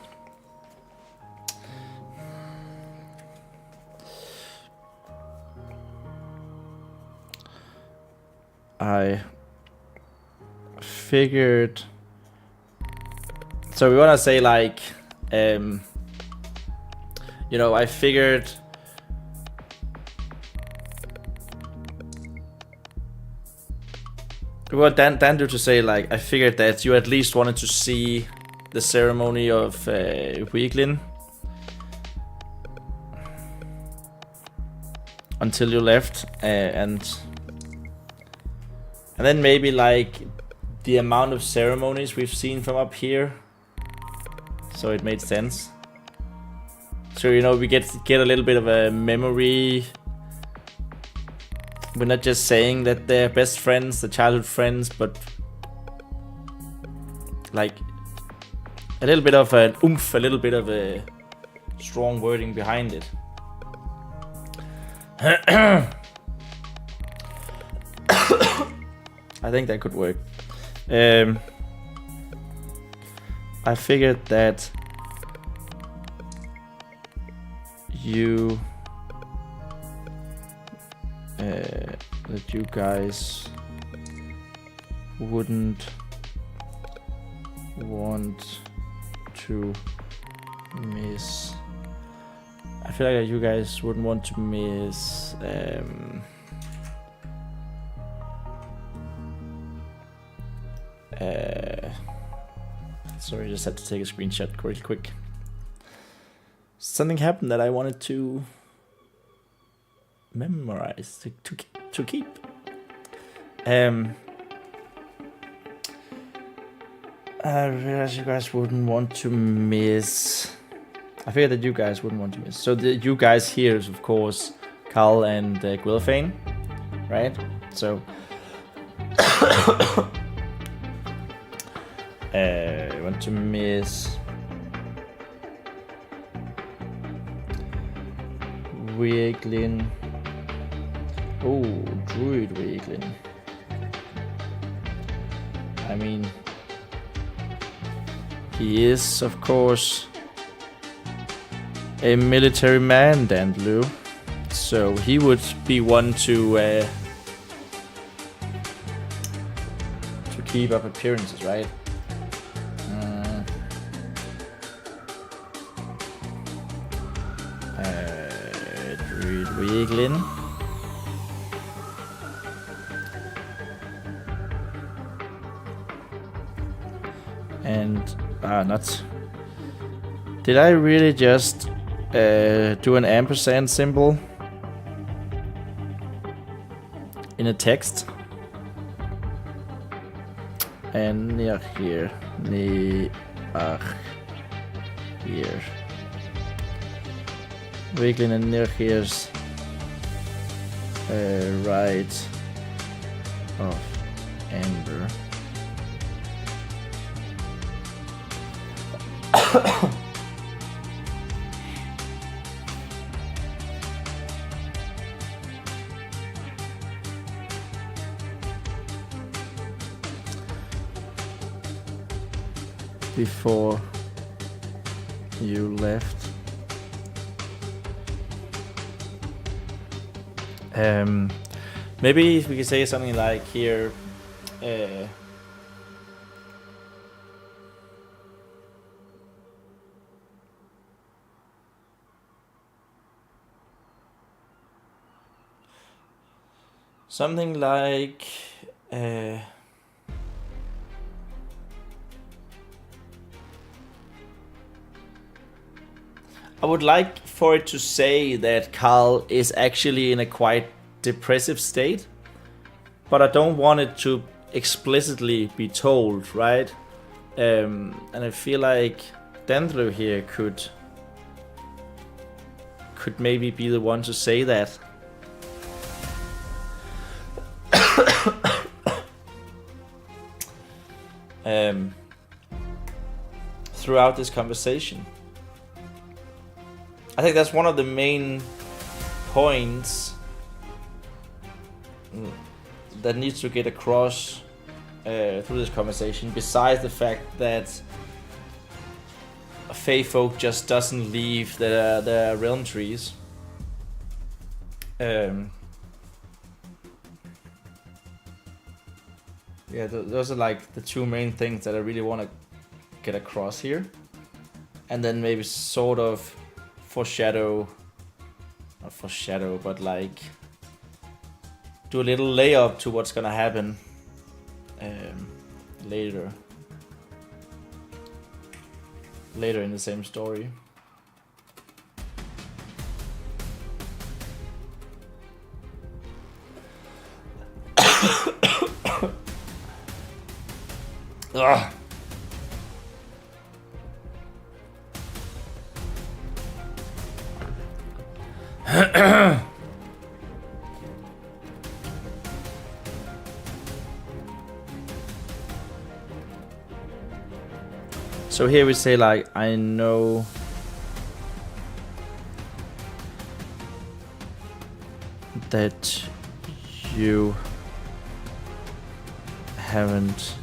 I figured. So we want to say like, you know, I figured. We want Dandu to say like, I figured that you at least wanted to see the ceremony of Weeglin. until you left, and then maybe like the amount of ceremonies we've seen from up here, so it made sense. So you know, we get a little bit of a memory. We're not just saying that they're best friends, the childhood friends, but like a little bit of an oomph, a little bit of a strong wording behind it. I think that could work. I figured that you guys wouldn't want to miss. I feel like you guys wouldn't want to miss sorry, I just had to take a screenshot really quick. Something happened that I wanted to memorize, to keep. I realized you guys wouldn't want to miss. I figured that you guys wouldn't want to miss. So the you guys here is of course Carl and Gwilfane, right? So want to miss Wieglin. Oh, Druid Wieglin. I mean, he is of course a military man, Dandlu, so he would be one to keep up appearances, right? Druid Wieglin. And not. Did I really just do an ampersand symbol in a text? And near here, here. Wieglin and near here's right of Amber. Before you left. Maybe we could say something like here. Something like I would like for it to say that Carl is actually in a quite depressive state, but I don't want it to explicitly be told, right? And I feel like Dandlu here could maybe be the one to say that. Throughout this conversation. I think that's one of the main points that needs to get across through this conversation, besides the fact that Fae Folk just doesn't leave their realm trees. Yeah, those are like the two main things that I really want to get across here. And then maybe sort of foreshadow, not foreshadow, but like do a little layup to what's gonna happen later in the same story. Ugh. So here we say like, I know that you haven't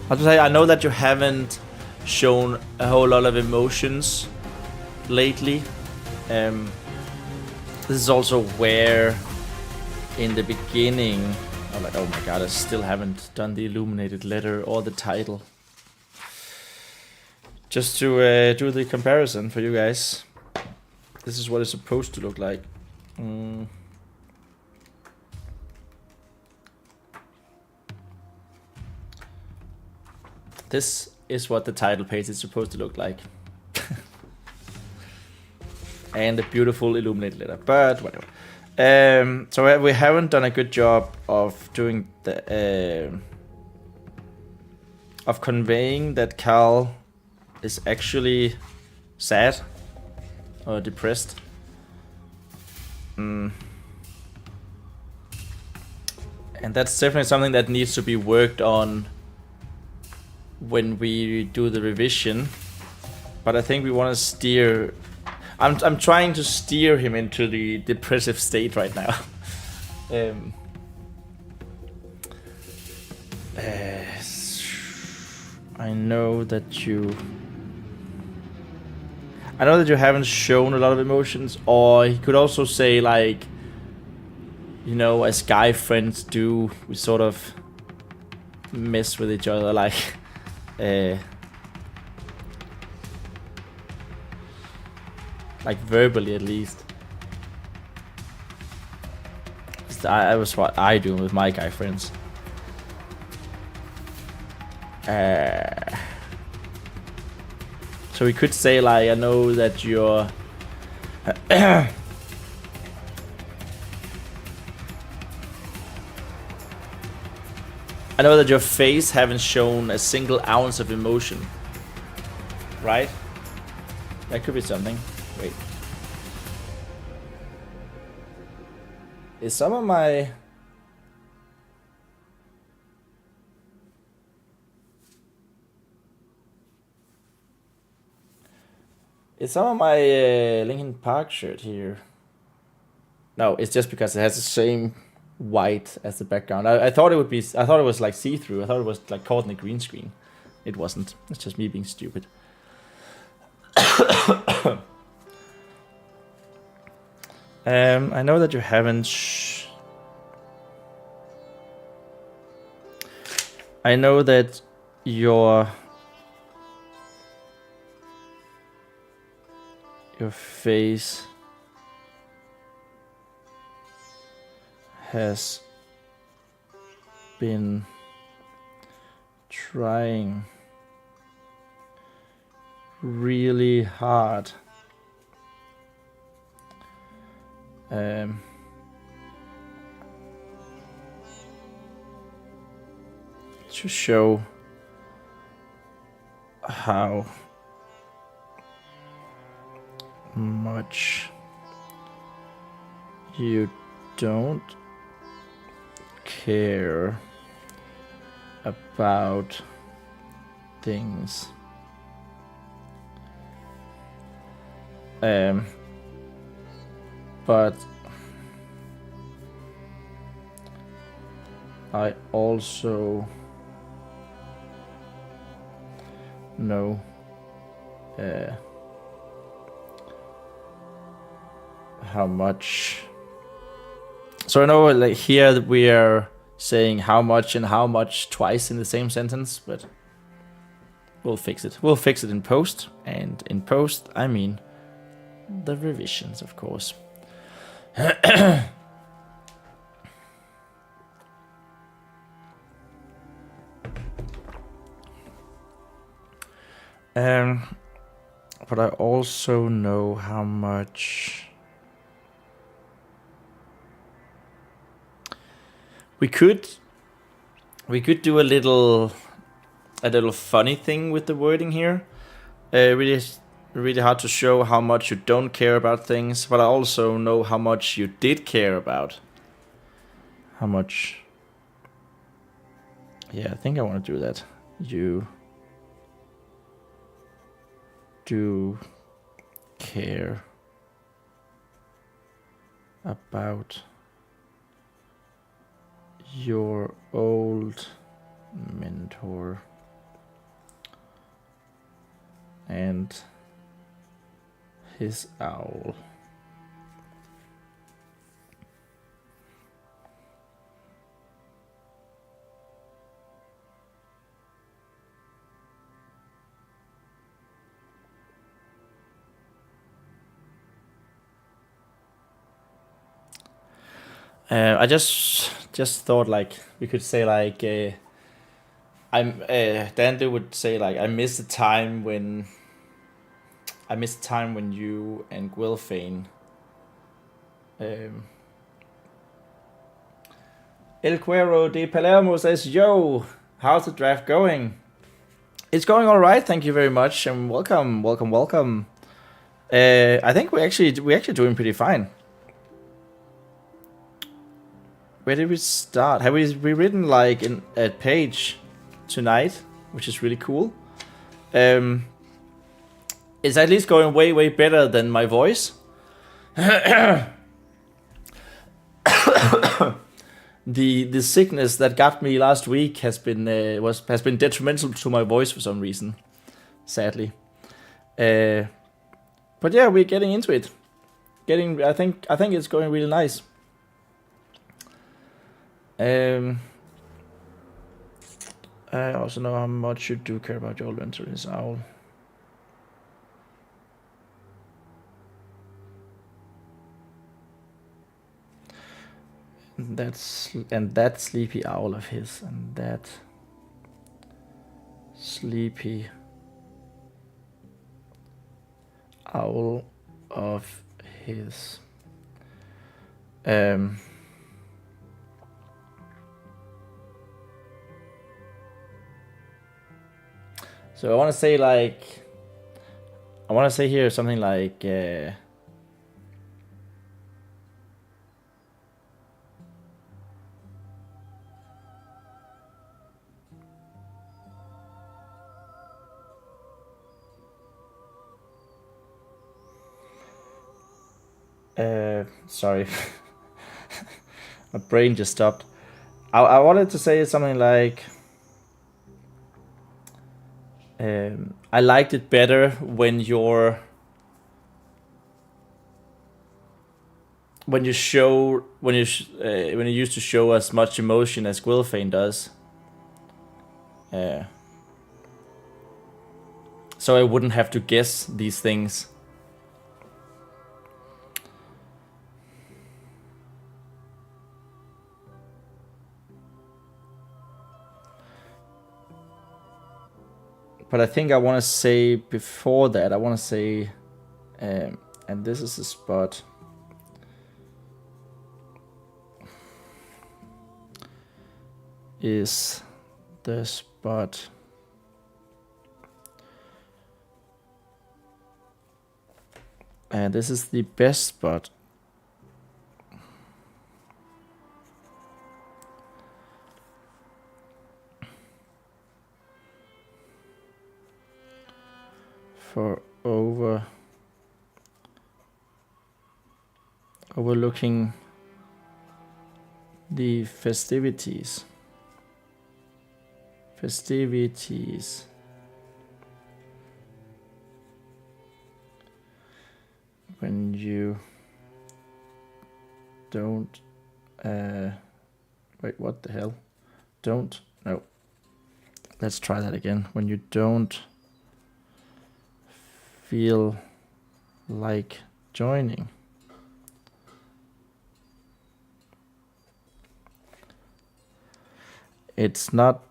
how to say, I know that you haven't shown a whole lot of emotions lately. This is also where in the beginning, I'm like, oh my god, I still haven't done the illuminated letter or the title. Just to do the comparison for you guys. This is what it's supposed to look like. This is what the title page is supposed to look like. And a beautiful illuminated letter, but whatever. So we haven't done a good job of doing the of conveying that Carl is actually sad or depressed. And that's definitely something that needs to be worked on when we do the revision. But I think we want to steer. I'm trying to steer him into the depressive state right now. I know that you haven't shown a lot of emotions, or he could also say like, you know, as guy friends do, we sort of mess with each other, like verbally at least. I was what I do with my guy friends. So we could say like, I know that you're I know that your face haven't shown a single ounce of emotion. Right? That could be something. Wait. Is some of my... Is some of my Linkin Park shirt here? No, it's just because it has the same white as the background. I thought it would be... I thought it was like see-through. I thought it was like caught in a green screen. It wasn't. It's just me being stupid. I know that you haven't... I know that your face has been trying really hard to show how much you don't care about things. But I also know how much. So I know like here that we are saying how much and how much twice in the same sentence, but we'll fix it. We'll fix it in post, and in post I mean the revisions, of course. But I also know how much We could do a little funny thing with the wording here. Really hard to show how much you don't care about things, but I also know how much you did care about. How much? Yeah, I think I want to do that. You do care about your old mentor and his owl. I just thought like we could say like Dante would say like I miss the time when you and Gwilfane El Cuero de Palermo says, "Yo, how's the draft going?" It's going all right, thank you very much, and welcome. I think we're actually doing pretty fine. Where did we start? Have we written like a page tonight, which is really cool. It's at least going way better than my voice. The sickness that got me last week has been detrimental to my voice for some reason, sadly. But yeah, we're getting into it. I think it's going really nice. I also know how much you do care about your mentor and his owl. That sleepy owl of his, and that sleepy owl of his. So I want to say here something like sorry. My brain just stopped. I wanted to say something like I liked it better when you used to show as much emotion as Gwilfane does. So I wouldn't have to guess these things. But I think I want to say before that, I want to say, and this is the spot. Is the spot. And this is the best spot. For overlooking the festivities. When you don't wait, what the hell? No. Let's try that again. When you don't feel like joining. It's not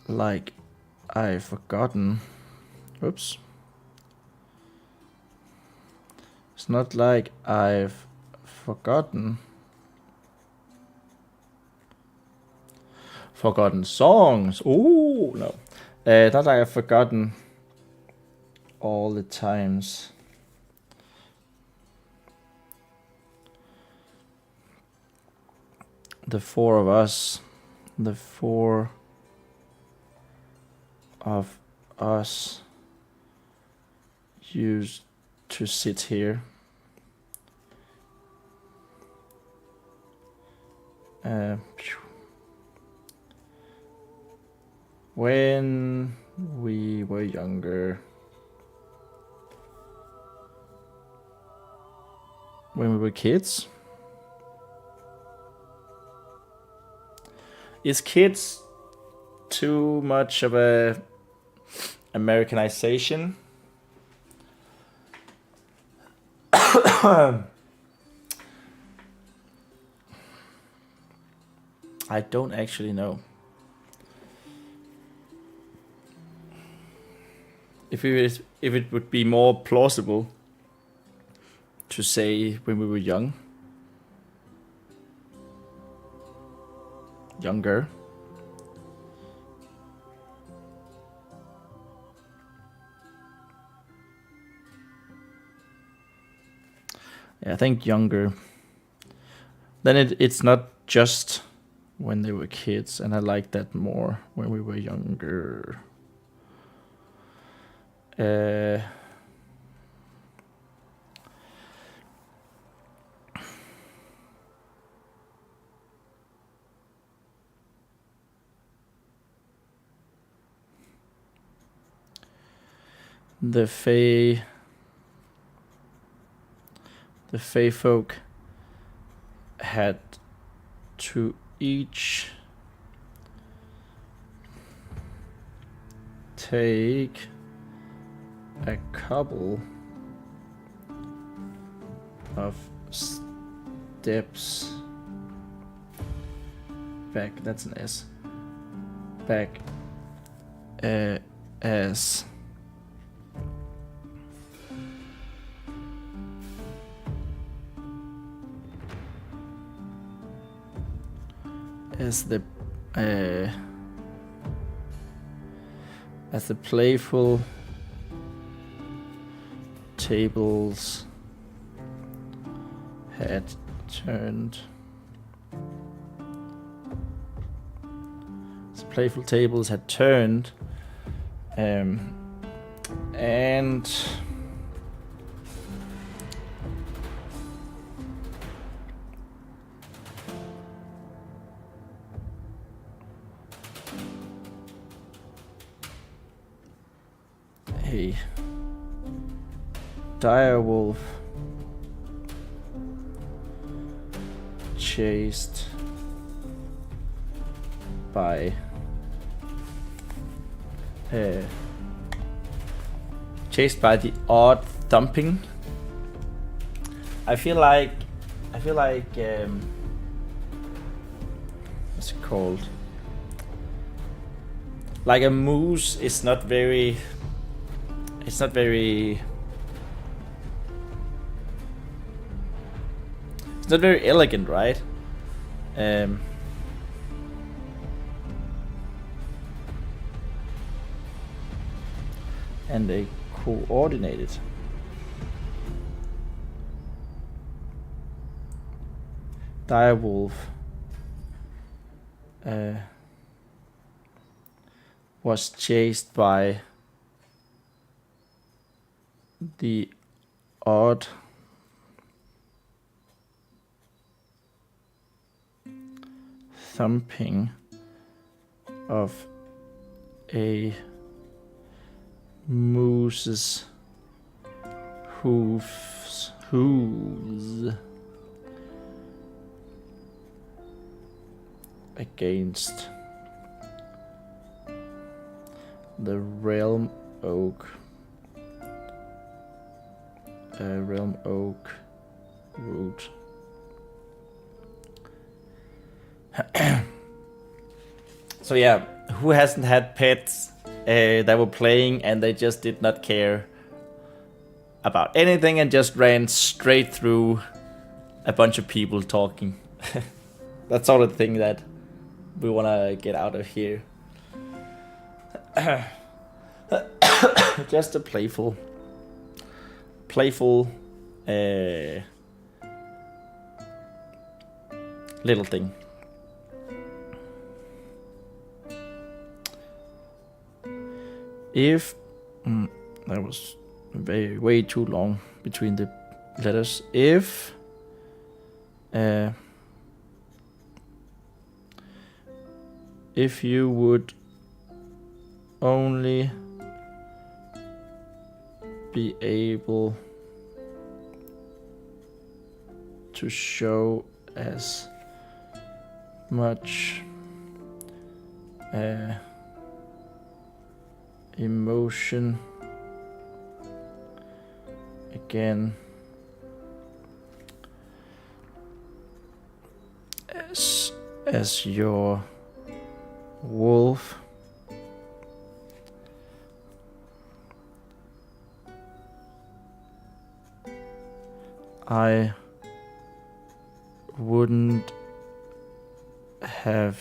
like I've forgotten. Oops. It's not like I've forgotten. Forgotten songs. Oh no, not like I've forgotten all the times. The four of us. The four of us used to sit here. When we were younger. When we were kids. Is kids too much of a Americanization? I don't actually know. If it would be more plausible to say when we were younger. Yeah, I think younger. Then it's not just when they were kids, and I like that more when we were younger. The Fae Folk had to each take a couple of steps back. That's an S. Back as the playful tables had turned. The playful tables had turned, and a dire wolf chased by the odd thumping. I feel like what's it called? Like a moose is not very. It's not very elegant, right? And they coordinated. Direwolf was chased by the odd thumping of a moose's hooves against the realm oak root. So yeah, who hasn't had pets that were playing and they just did not care about anything and just ran straight through a bunch of people talking. That's sort of the thing that we want to get out of here. Just a playful little thing. If that was way too long between the letters. If you would only be able to show as much emotion again as your wolf, I wouldn't have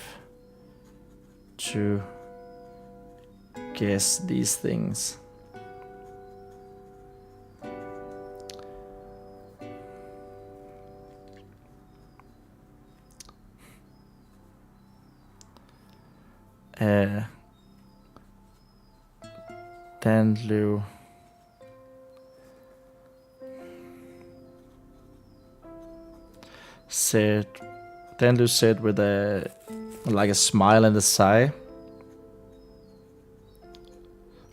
to guess these things. Danlu said with a smile and a sigh.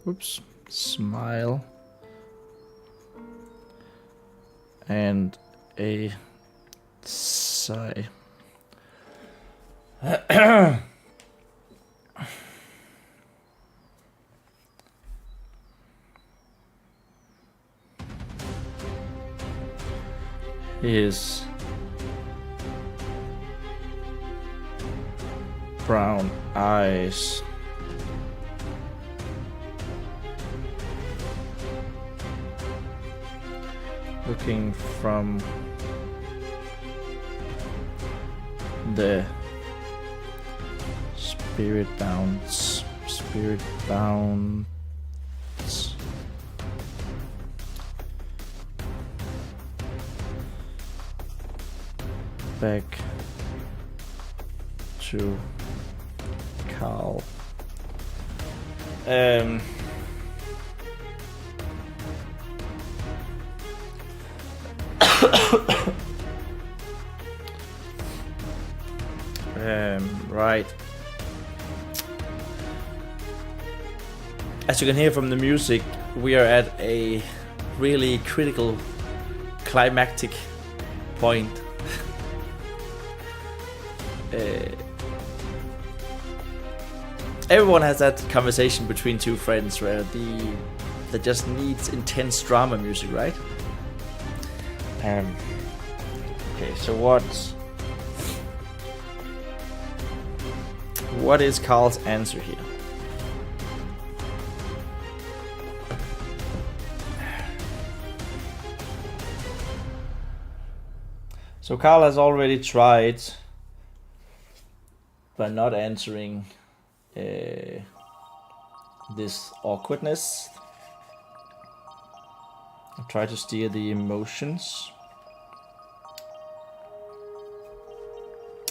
Oops, smile and a sigh. His brown eyes looking from the spirit bounds back to Carl. Right. As you can hear from the music, we are at a really critical climactic point. Everyone has that conversation between two friends where that just needs intense drama music, right? Okay, so what is Carl's answer here? So Carl has already tried by not answering this awkwardness. I try to steer the emotions.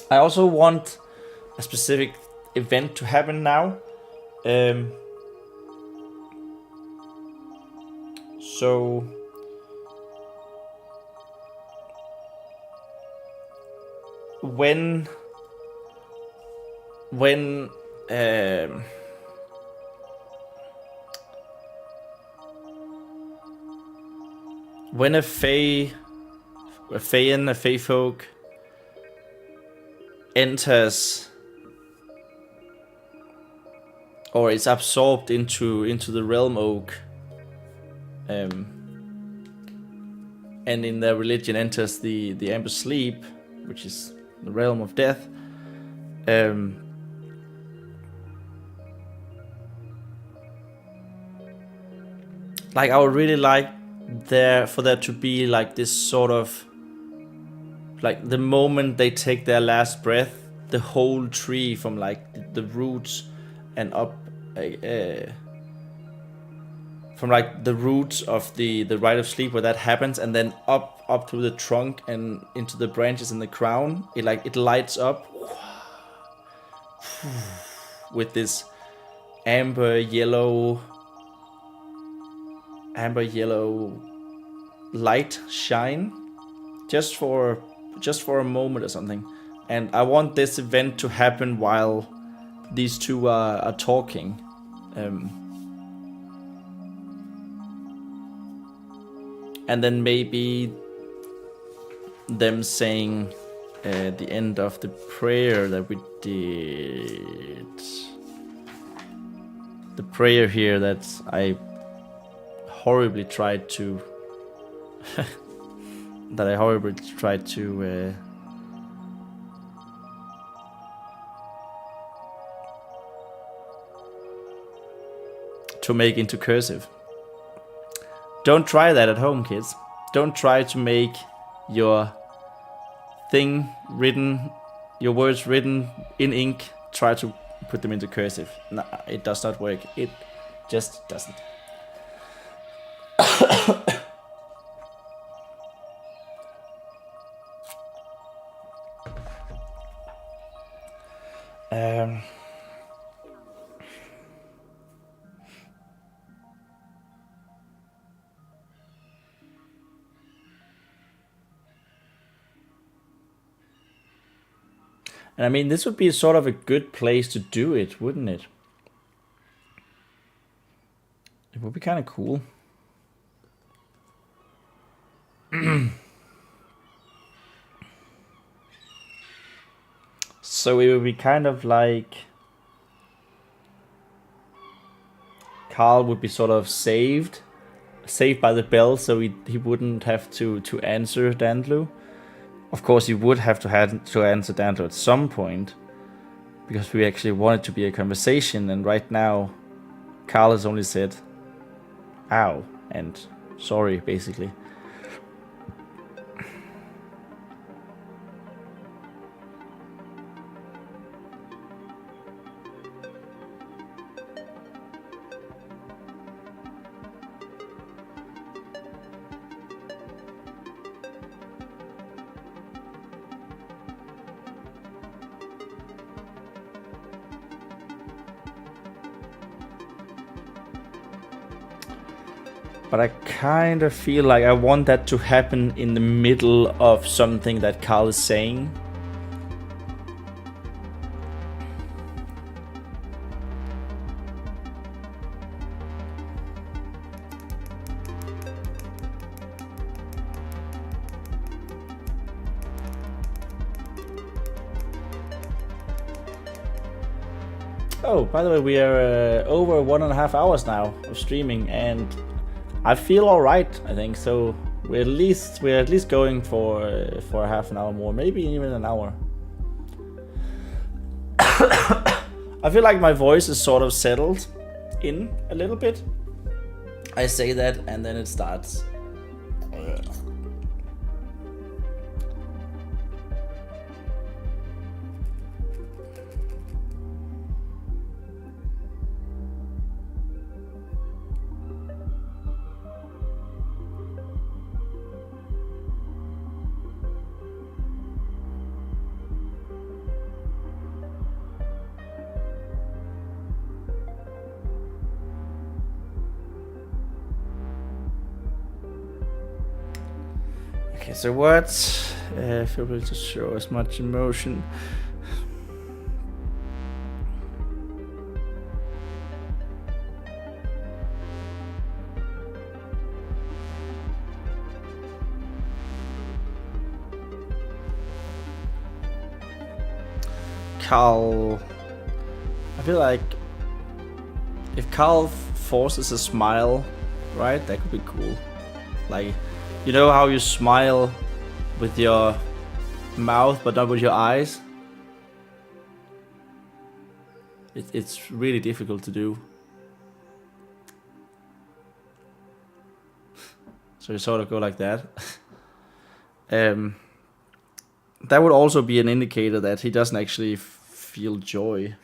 I also want a specific event to happen now. So when a Fae Folk enters or is absorbed into the realm oak, and in their religion enters the amber sleep, which is the realm of death. I would really like for there to be like this sort of like the moment they take their last breath, the whole tree from like the roots and up, from like the roots of the rite of sleep where that happens, and then up through the trunk and into the branches and the crown, it lights up with this amber yellow light shine, just for a moment or something. And I want this event to happen while these two are talking. And then maybe them saying the end of the prayer that we did. The prayer here that I horribly tried to to make into cursive. Don't try that at home, kids. Don't try to make your thing written, your words written in ink, try to put them into cursive. No, it does not work. It just doesn't. And I mean, this would be sort of a good place to do it, wouldn't it? It would be kind of cool. So it would be kind of like Carl would be sort of saved by the bell, so he wouldn't have to answer Dandlu. Of course, he would have to answer Dandlu at some point, because we actually want it to be a conversation. And right now, Carl has only said, "Ow" and "sorry," basically. But I kind of feel like I want that to happen in the middle of something that Carl is saying. Oh, by the way, we are over 1.5 hours now of streaming, and I feel all right. I think so. We're at least going for a half an hour more, maybe even an hour. I feel like my voice is sort of settled in a little bit. I say that, and then it starts. Okay, so words feel able to show as much emotion. Carl, I feel like if Carl forces a smile, right, that could be cool. Like, you know how you smile with your mouth but not with your eyes? It's really difficult to do. So you sort of go like that. that would also be an indicator that he doesn't actually feel joy,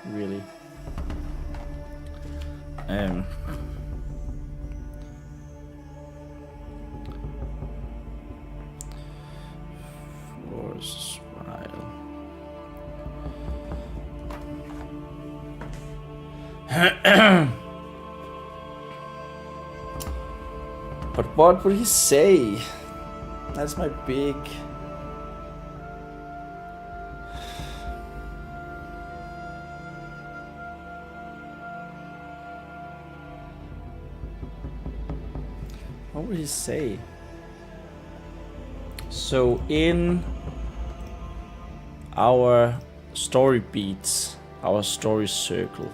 really. For a smile. But what would he say? That's my big... What would he say? So in our story beats, our story circle,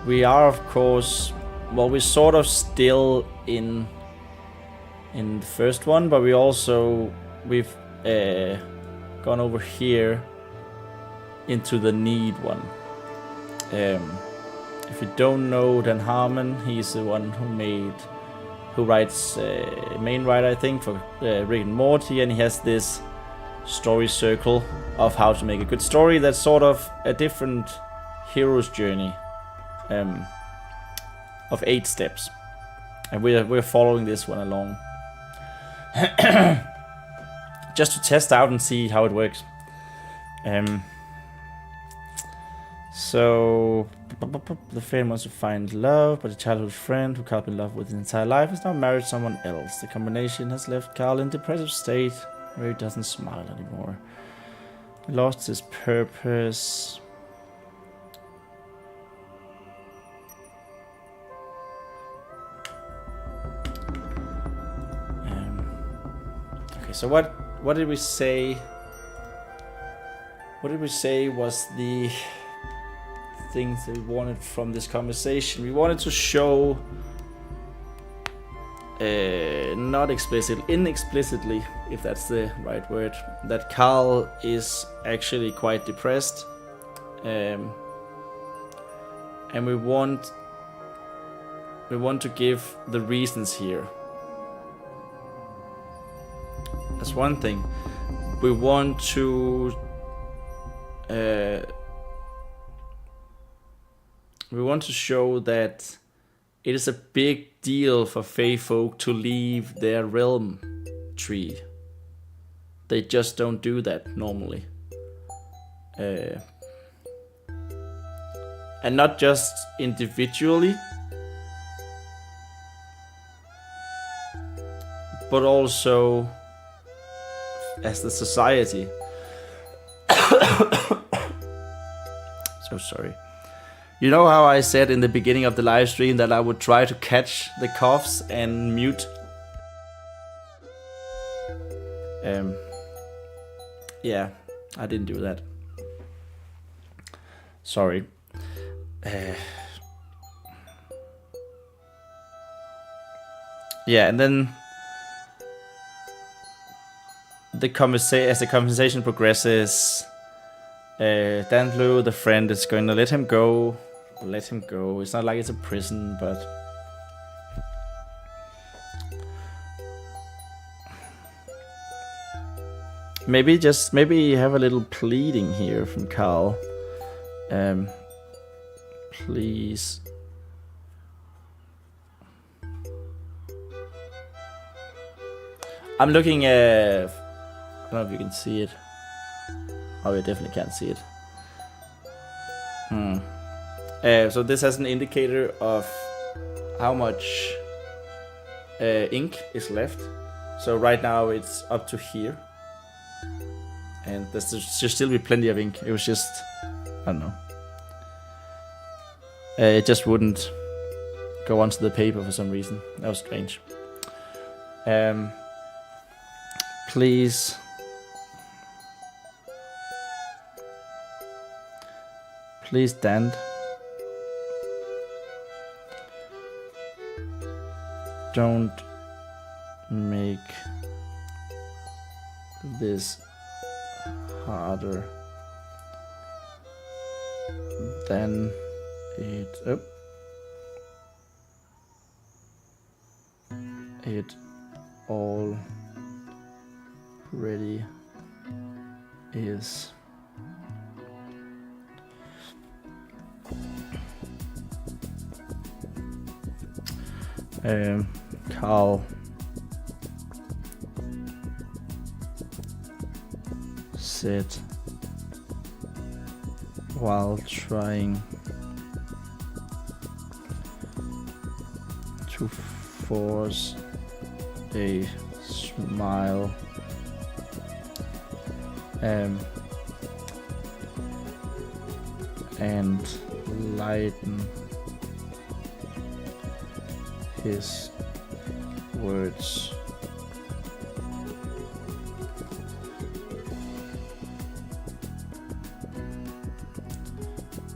we are of course, well, we're sort of still in the first one, but we've gone over here into the need one. If you don't know Dan Harmon, he's the one who writes main writer, I think, for Rick and Morty, and he has this story circle of how to make a good story. That's sort of a different hero's journey of 8 steps, and we're following this one along just to test out and see how it works. So the fan wants to find love, but a childhood friend who can't be in love with his entire life has now married someone else. The combination has left Carl in a depressive state where he doesn't smile anymore. He lost his purpose. Okay, so what did we say? What did we say was the things that we wanted from this conversation? We wanted to show, not inexplicitly, if that's the right word, that Carl is actually quite depressed, and we want to give the reasons here. That's one thing. We want to show that it is a big deal for Fae Folk to leave their realm tree. They just don't do that normally. And not just individually, but also as the society. So sorry. You know how I said in the beginning of the live stream that I would try to catch the coughs and mute? Yeah, I didn't do that. Sorry. Yeah, and then as the conversation progresses, Dan Blue, the friend, is going to let him go. It's not like it's a prison, but maybe have a little pleading here from Carl. Please. I'm looking at. I don't know if you can see it. Oh, you definitely can't see it. So this has an indicator of how much ink is left. So right now it's up to here, and there should still be plenty of ink. It was just, I don't know. It just wouldn't go onto the paper for some reason. That was strange. Please. Please, Dan. Don't make this harder than it already is Carl said while trying to force a smile and lighten his words.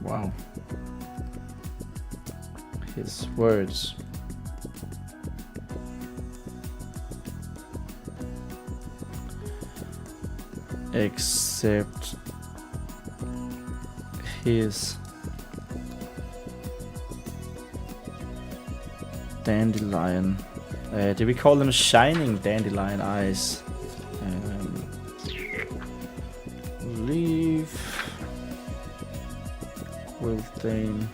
Wow. His words. Except his dandelion. Did we call them shining dandelion eyes? Leave Wilthane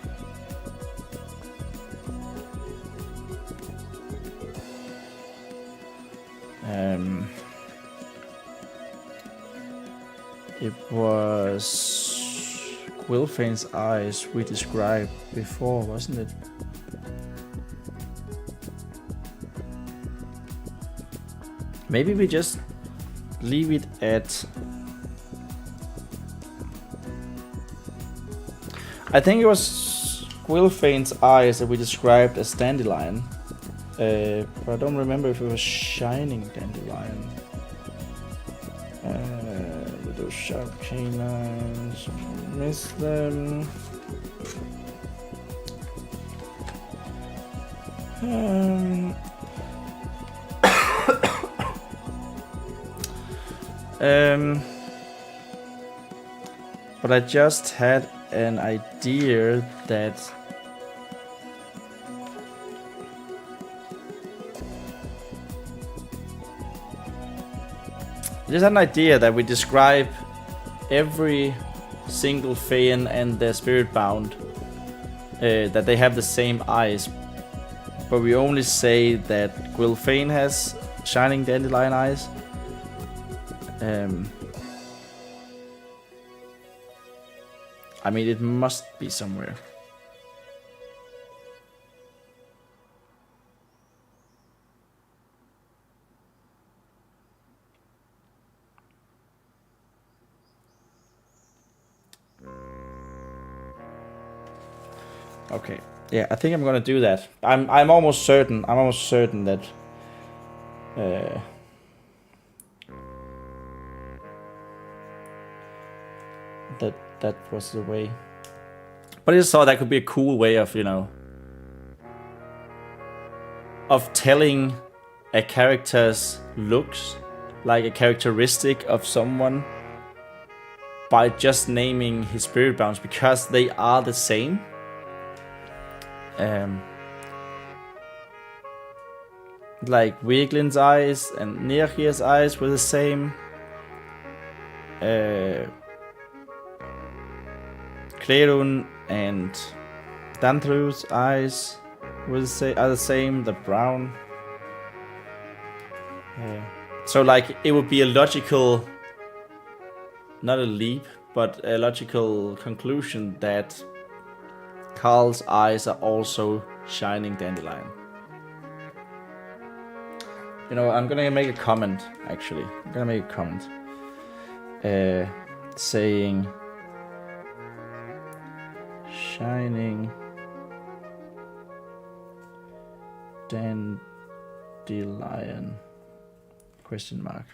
it was Gwylfain's eyes we described before, wasn't it? Maybe we just leave it at... I think it was Gwylfain's eyes that we described as dandelion. But I don't remember if it was shining dandelion. With those sharp canines, miss them. But I just had an idea that we describe every single Fae and their spirit bound, that they have the same eyes, but we only say that Gwylfain has shining dandelion eyes. I mean, it must be somewhere. Okay. Yeah, I think I'm gonna do that. I'm almost certain. I'm almost certain that that was the way. But I just thought that could be a cool way of, you know, of telling a character's looks, like a characteristic of someone, by just naming his spirit bounds, because they are the same. Like Wiglin's eyes and Nirgir's eyes were the same. Clerun and Dantru's eyes are the same, the brown. So like it would be a logical, not a leap, but a logical conclusion that Carl's eyes are also shining dandelion. You know, I'm gonna make a comment, actually. I'm gonna make a comment. Saying shining dandelion question mark.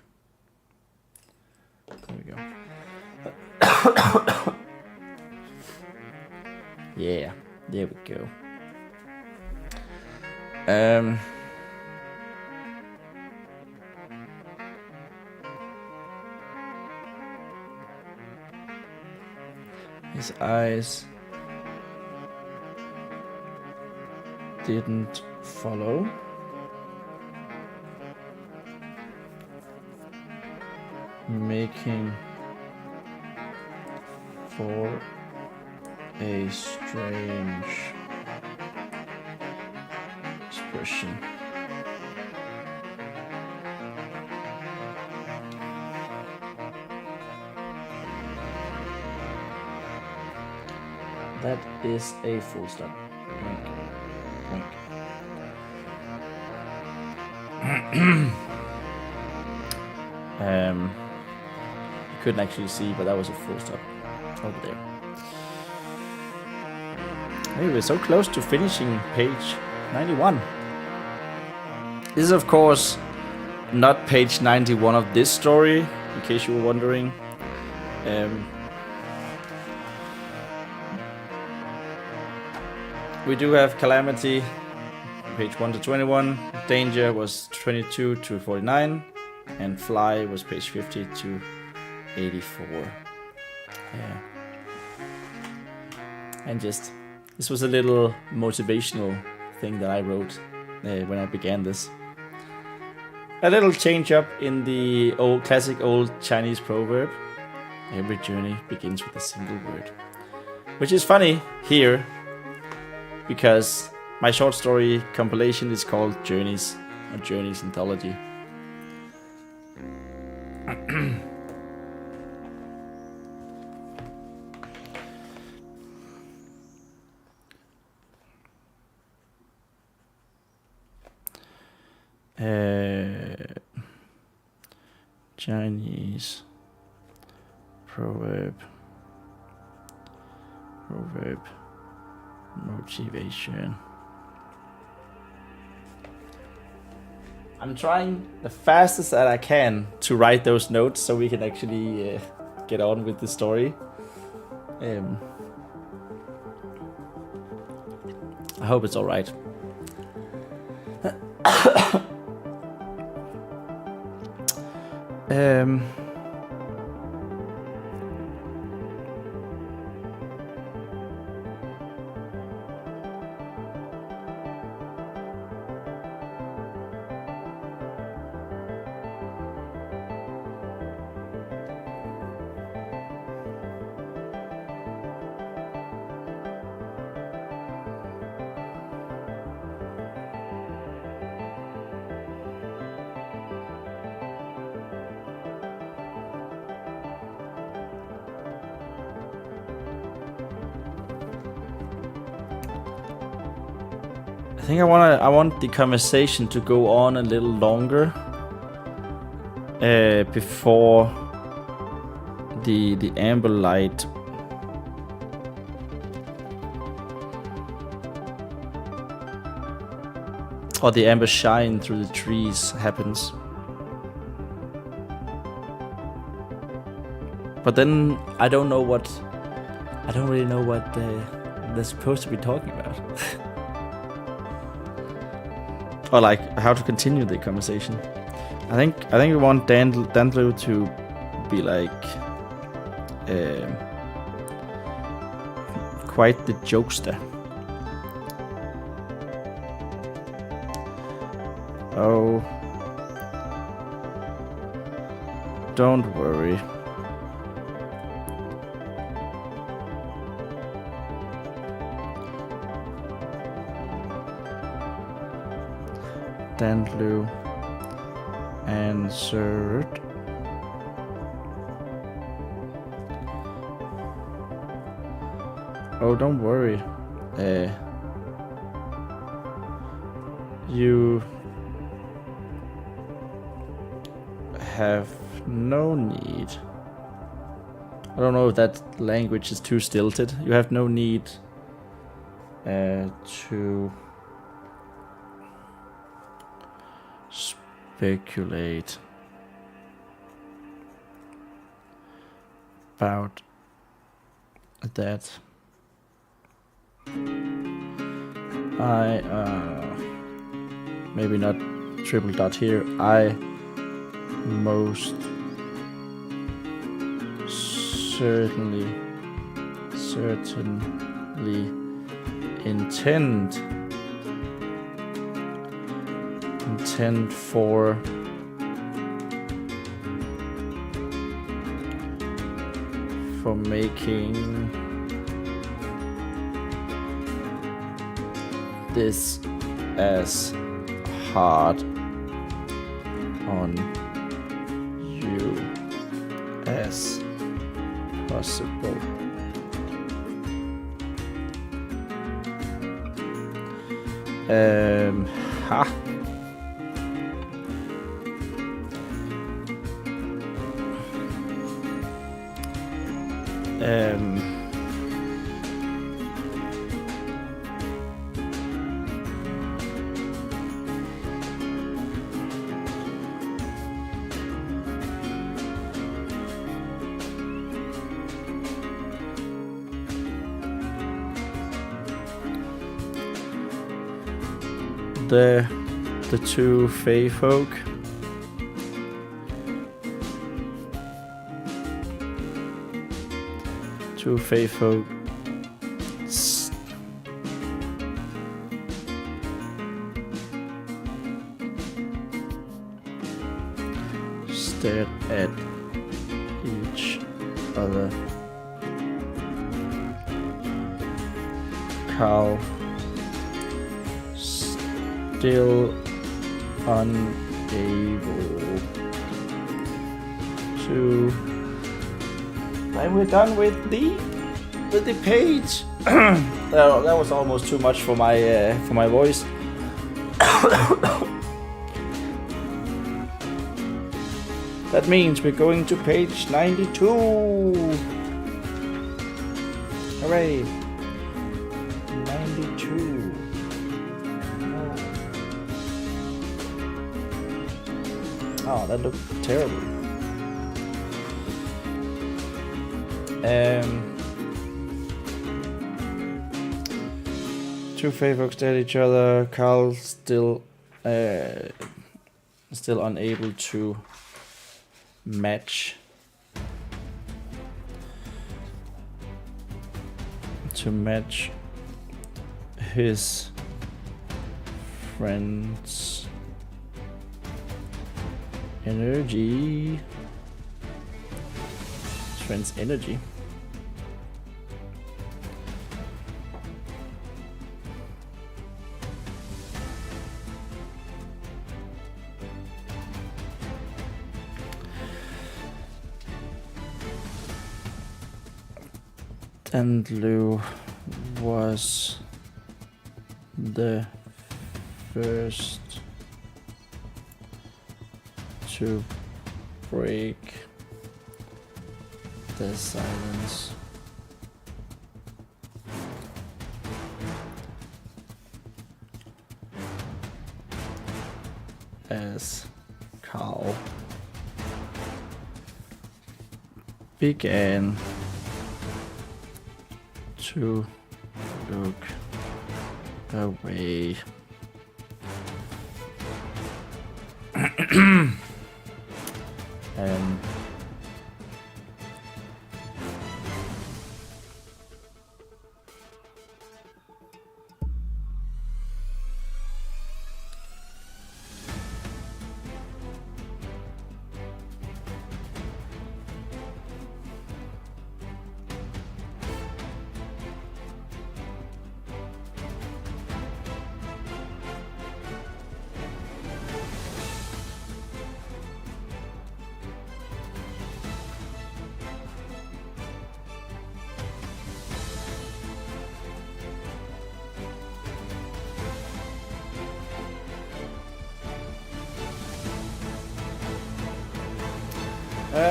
There we go. Yeah, there we go. His eyes didn't follow. Making for a strange expression. That is a full stop. Wink. Wink. You couldn't actually see, but that was a full stop over there. Hey, we're so close to finishing page 91. This is, of course, not page 91 of this story, in case you were wondering. We do have Calamity, page 1 to 21. Danger was 22 to 49. And Fly was page 50 to 84. And just, this was a little motivational thing that I wrote when I began this. A little change up in the classic old Chinese proverb. Every journey begins with a single word. Which is funny here, because my short story compilation is called Journeys, or Journeys Anthology. Chinese proverb motivation. I'm trying the fastest that I can to write those notes so we can actually get on with the story. I hope it's all right. I think I want the conversation to go on a little longer before the amber light or the amber shine through the trees happens. But then I don't really know what they're supposed to be talking about. Or like how to continue the conversation. I think we want Dandlu to be like quite the jokester. Oh, don't worry. Dandlu answered. Oh, don't worry. You have no need. I don't know if that language is too stilted. You have no need to speculate about that. I maybe not triple dot here. I most certainly intend for for making this as hard on you as possible. Ha. The two Fae Folk. Two Fae Folk stared at each other. Carl, still unable to. And we're done with the page. That was almost too much for my voice. That means we're going to page 92. Hooray! 92. Oh, that looked terrible. Two Fae Folk stare at each other. Carl still unable to match his friend's energy. Friend's energy. And Lou was the first to break the silence. As Carl began to look away.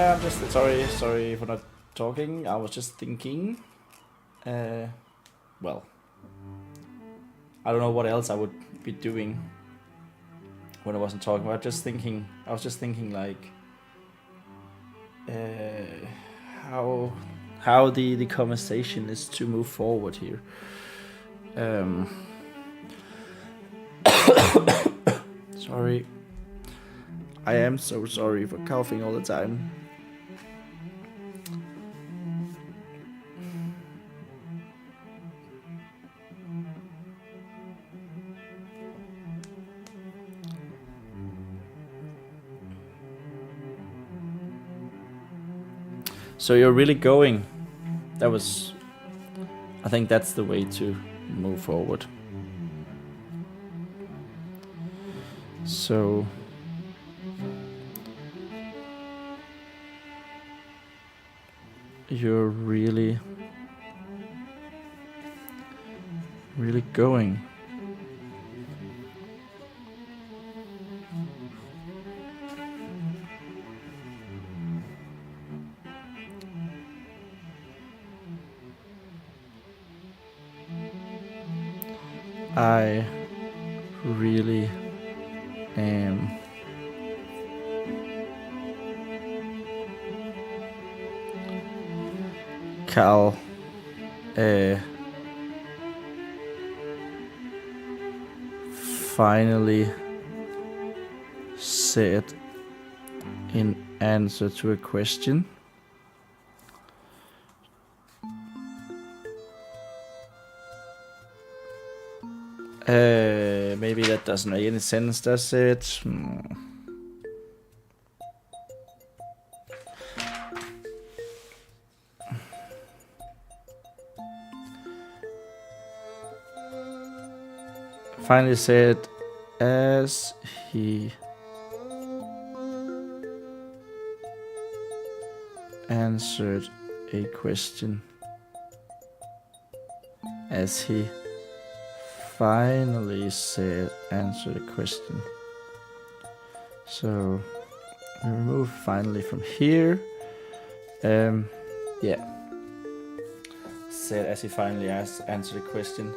I'm just sorry for not talking. I was just thinking. Well, I don't know what else I would be doing when I wasn't talking. I was just thinking like how the conversation is to move forward here. Sorry. I am so sorry for coughing all the time. So you're really going I think that's the way to move forward. So you're really going. I really am. Carl finally said in answer to a question. Maybe that doesn't make any sense, does it? Finally said, as he answered a question. As he finally answered a question. So we remove finally from here. Yeah. Said as he finally answered a question.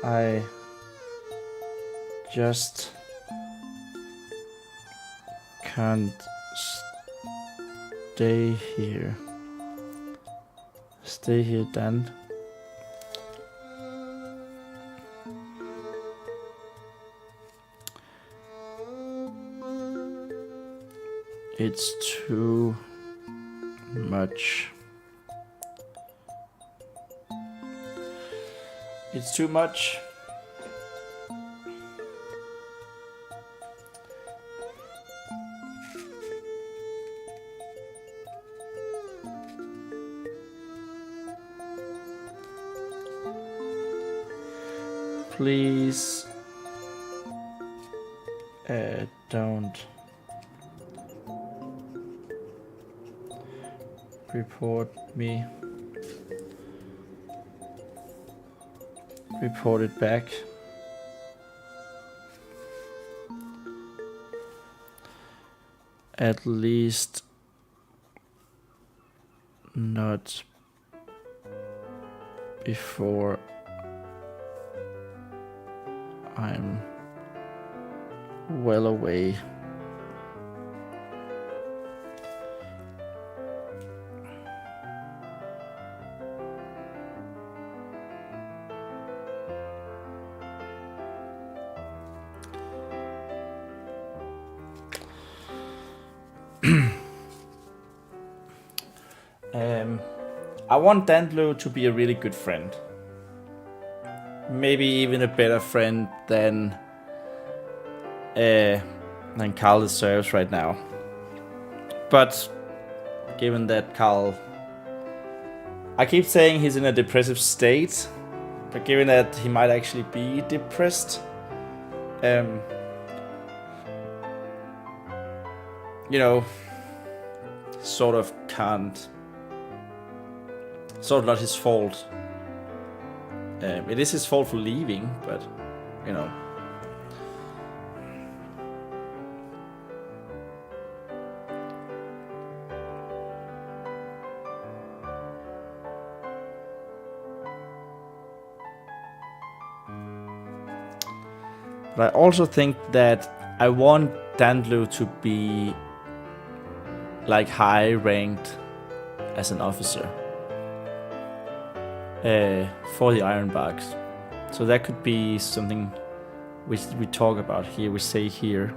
I just can't stay here. Stay here, Dan. It's too much. It's too much. Please don't report me. Report it back. At least not before I'm well away. I want Danblue to be a really good friend. Maybe even a better friend than Carl deserves right now. But given that Carl, I keep saying he's in a depressive state, but given that he might actually be depressed, you know, sort of can't. Sort of not his fault. It is his fault for leaving, but you know. But I also think that I want Danblue to be like high ranked as an officer. For the Ironbarks. So that could be something which we talk about here, we say here.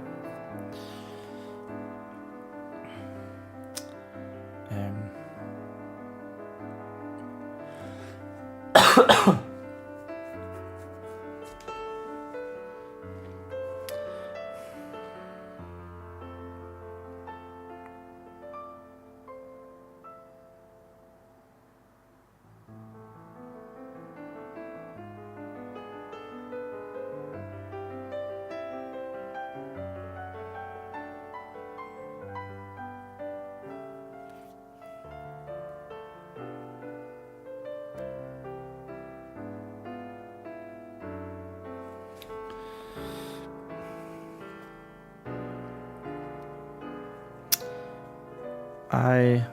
I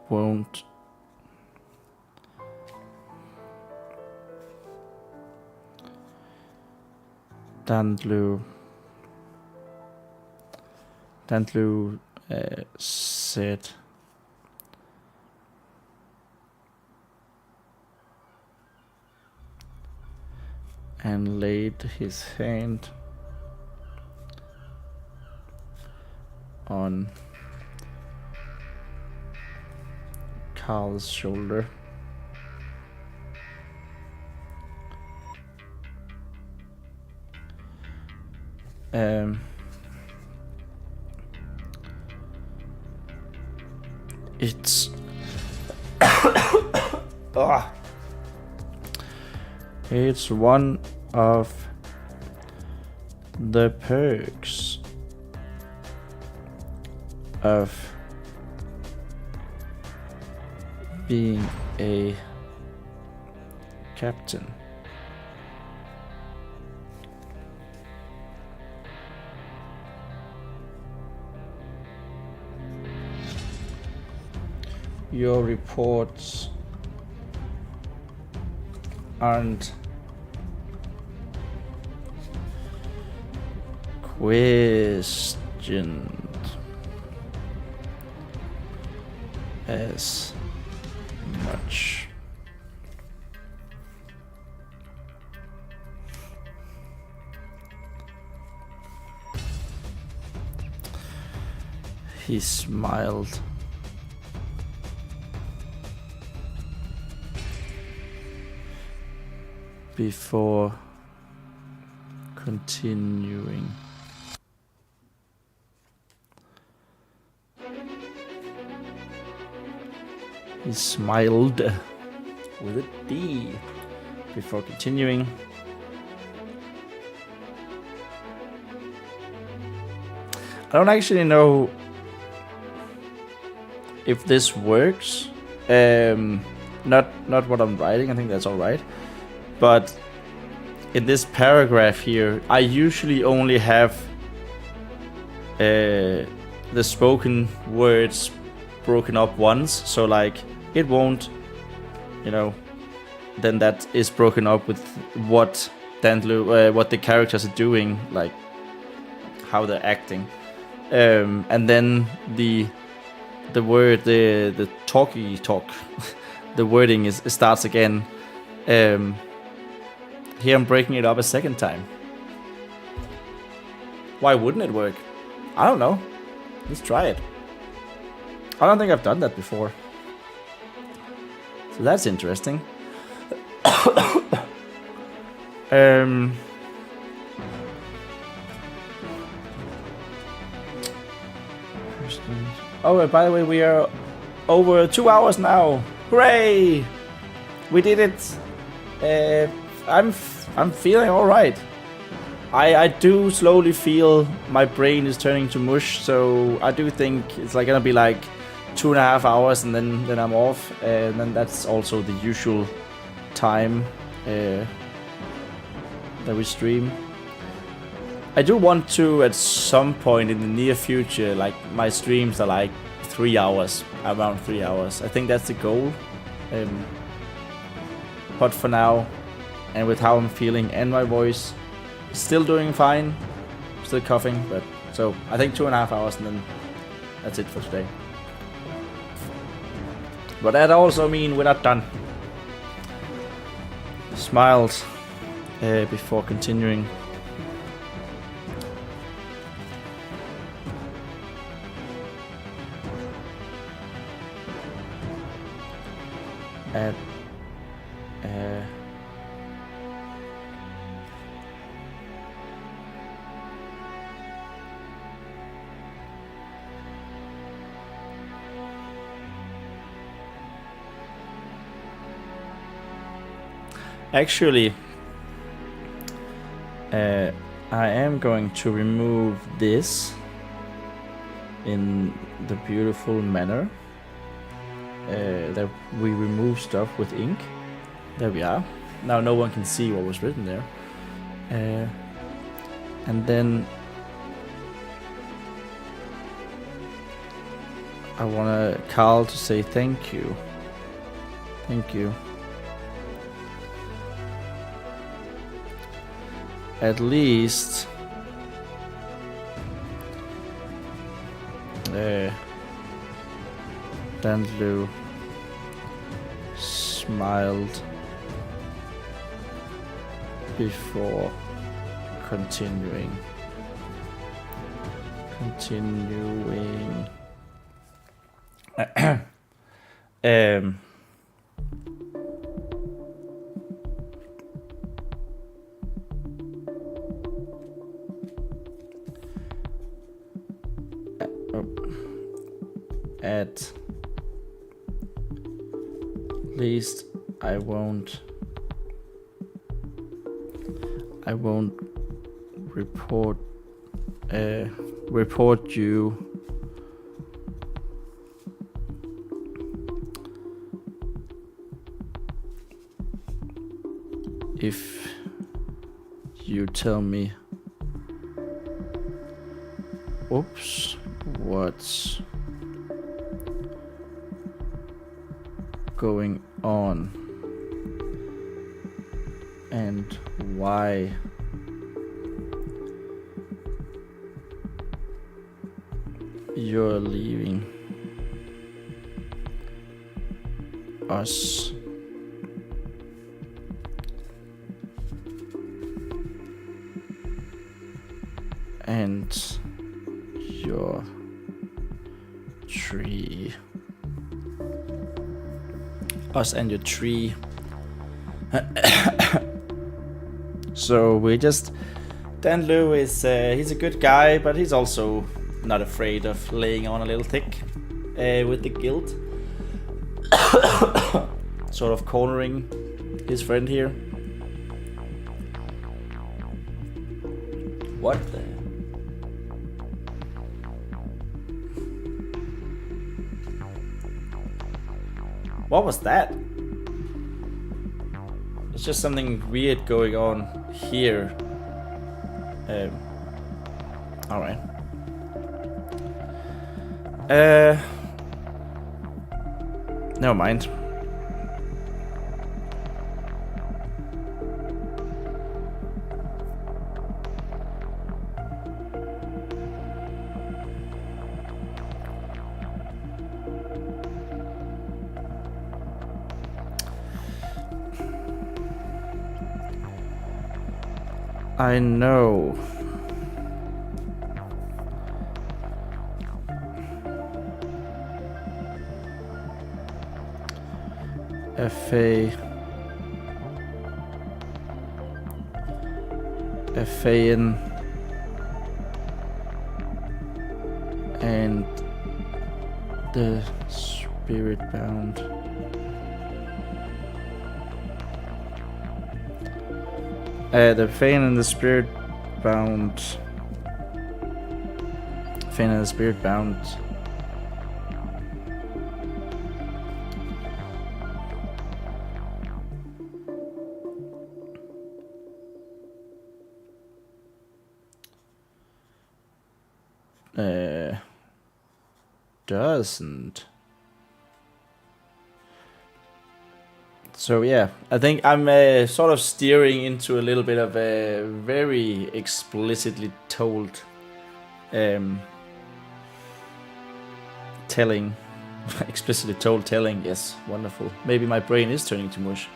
won't Dandlu said and laid his hand on Carl's shoulder. It's it's one of the perks of being a captain. Your reports aren't questioned as much. He smiled. Before continuing. He smiled with a D before continuing. I don't actually know if this works. Not what I'm writing. I think that's all right. But in this paragraph here, I usually only have the spoken words broken up once. So like it won't, then that is broken up with what what the characters are doing, like how they're acting, and then the word, the talk, the wording starts again. Here I'm breaking it up a second time. Why wouldn't it work? I don't know. Let's try it. I don't think I've done that before. So that's interesting. Oh, by the way, we are over 2 hours now. Hooray! We did it. I'm feeling all right. I do slowly feel my brain is turning to mush, so I do think it's like gonna be like 2.5 hours, and then I'm off, and then that's also the usual time that we stream. I do want to, at some point in the near future, like my streams are like 3 hours, around 3 hours. I think that's the goal. But for now, and with how I'm feeling and my voice, still doing fine, still coughing, but so I think 2.5 hours, and then that's it for today. But that also means we're not done. Smiled before continuing. At actually, I am going to remove this in the beautiful manner that we remove stuff with ink. There we are. Now no one can see what was written there. And then I want Carl to say thank you. Thank you. At least Dandlu smiled before continuing. At least I won't report you if you tell me what's going on and why you're leaving us. And your tree. Us and your tree. So we just... Danlu is... he's a good guy, but he's also not afraid of laying on a little thick with the guild. Sort of cornering his friend here. What the... What was that? It's just something weird going on here. Alright. Never mind. I know. A Faean and the spirit bound. The Fae and the Spirit Bound. Fae and the Spirit Bound. Doesn't. So yeah, I think I'm sort of steering into a little bit of a very explicitly told telling. Explicitly told telling, yes, wonderful. Maybe my brain is turning to mush.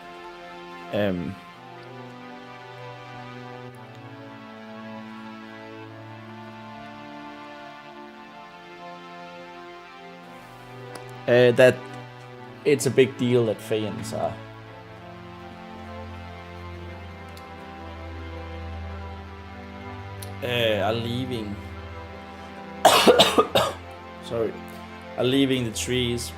That it's a big deal that Faeans are leaving. Sorry, are leaving the trees.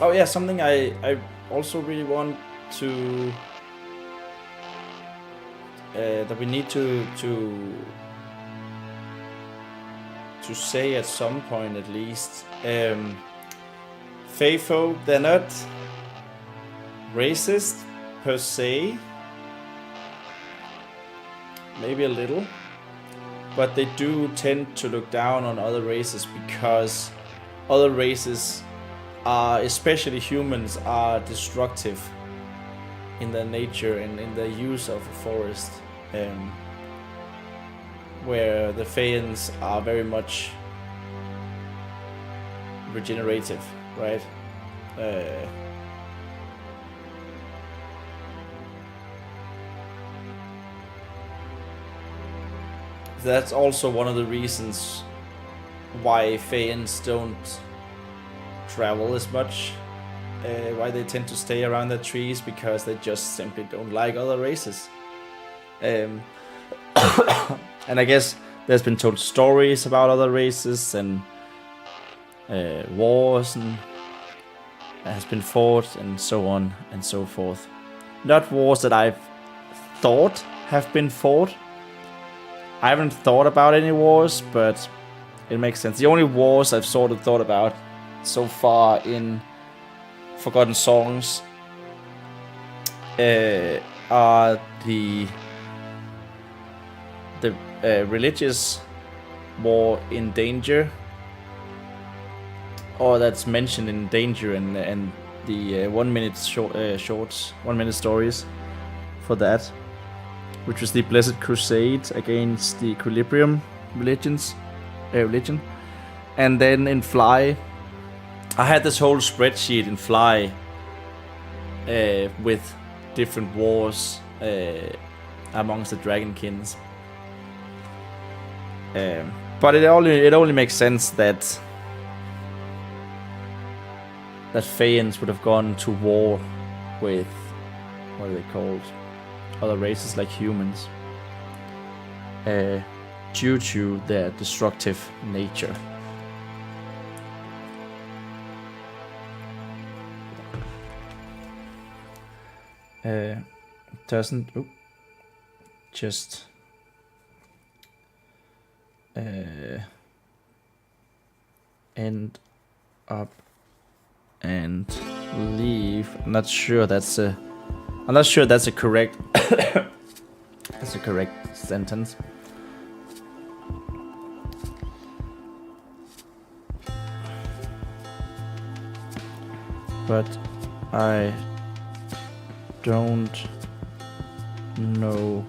Oh yeah, something I also really want to that we need to say at some point at least. Fae Folk, they're not racist per se. Maybe a little. but they do tend to look down on other races because other races are, especially humans, are destructive in their nature and in their use of a forest, where the Faeans are very much regenerative, right? That's also one of the reasons why Faeans don't travel as much, why they tend to stay around the trees, because they just simply don't like other races. And I guess there's been told stories about other races and wars and has been fought and so on and so forth. Not wars that I've thought have been fought. I haven't thought about any wars, but it makes sense. The only wars I've sort of thought about so far in Forgotten Songs are the religious war in Danger, or that's mentioned in Danger, and the 1 minute shorts, 1 minute stories for that, which was the Blessed Crusade against the Equilibrium religion. And then in Fly, I had this whole spreadsheet in Fly with different wars amongst the Dragonkins. But it only makes sense that Faeans would have gone to war with, what are they called, other races like humans, due to their destructive nature. Doesn't just end up and leave. I'm not sure that's a correct that's a correct sentence. But I don't know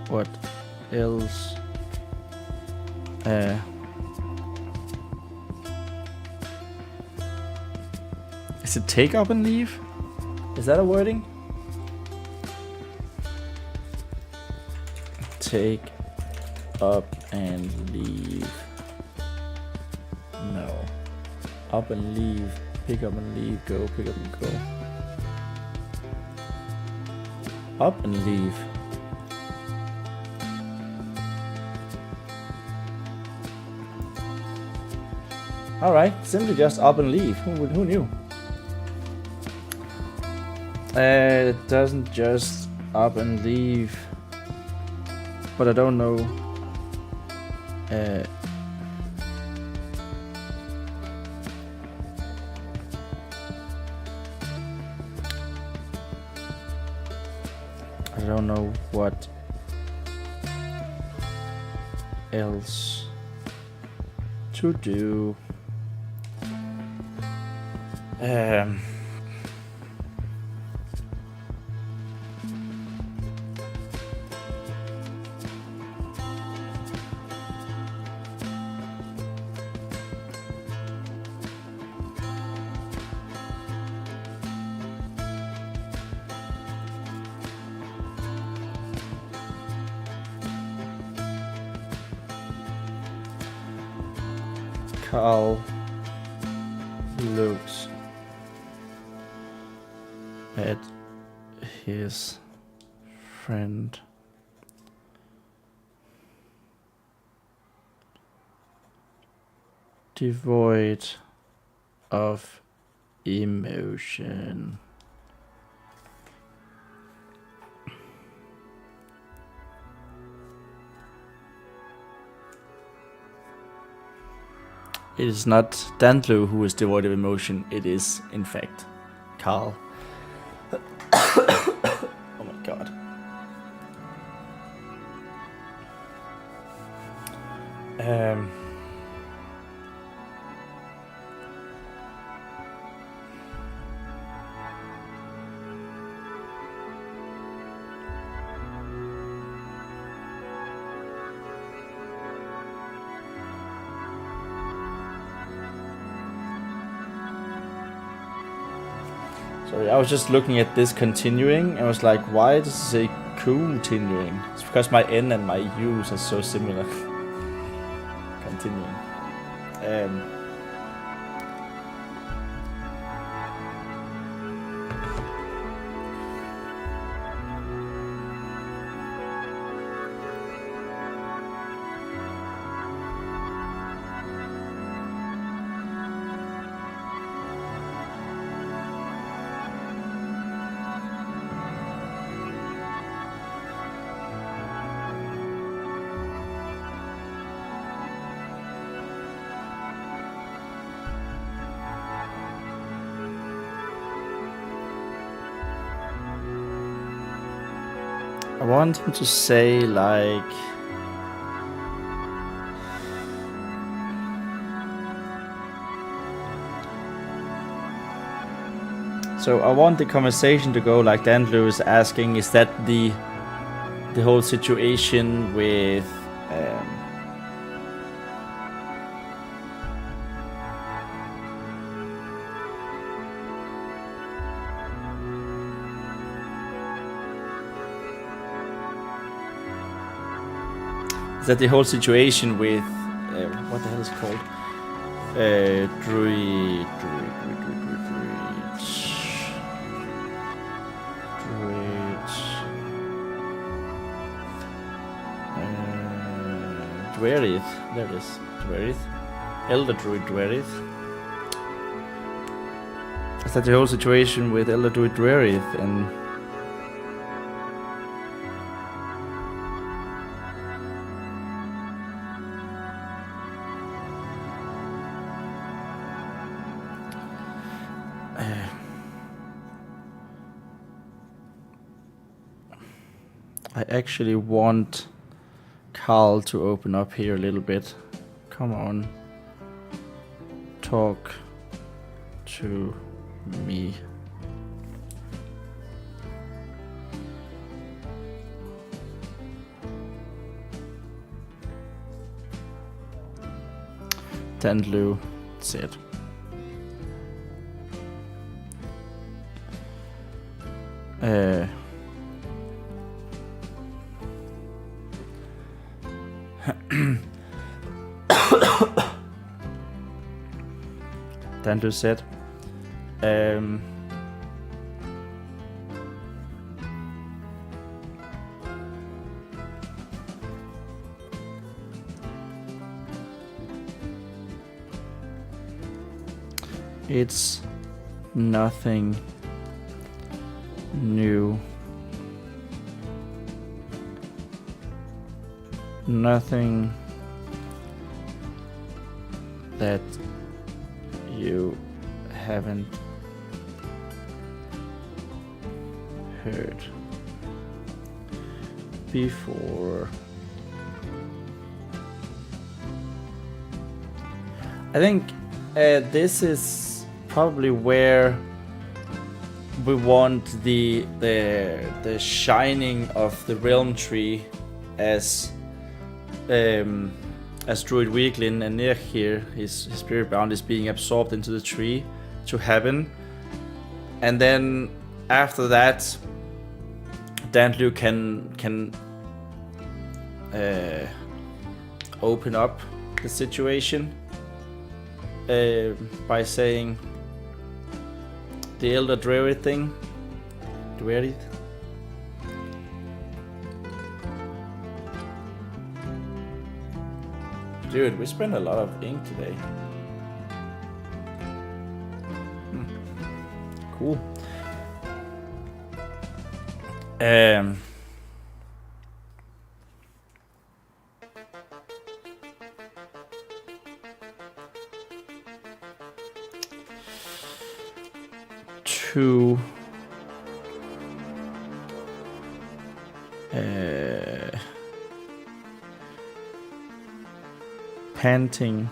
what else is it take up and leave? Is that a wording? Take up and leave. No. Up and leave. Pick up and leave. Go. Pick up and go. Up and leave. Alright, simply just up and leave. Who knew? It doesn't just up and leave. But I don't know. I don't know what else to do. Carl looks at his friend. Devoid of emotion. It is not Dantloo who is devoid of emotion, it is, in fact, Carl. Oh my god. Sorry, I was just looking at this continuing. I was like, why does it say continuing? It's because my N and my U's are so similar. Continuing. I want him to say like... So I want the conversation to go like Dan Lewis asking, is that the whole situation with is that the whole situation with what the hell is it called? Druid. Dwerith. There it is. Dwerith. Elder Druid Dwerith. Is that the whole situation with Elder Druid Dwerith and I actually want Carl to open up here a little bit. Come on. Talk to me. Dandlu said. Dandlu said. It's nothing new. Nothing that you haven't heard before. I think this is probably where we want the shining of the realm tree as Druid Weaklin and Nick here, his spirit bound is being absorbed into the tree to happen, and then after that, Dandlu can open up the situation by saying the Elder Druid thing. Druid. Dude, we spent a lot of ink today. Cool. To panting,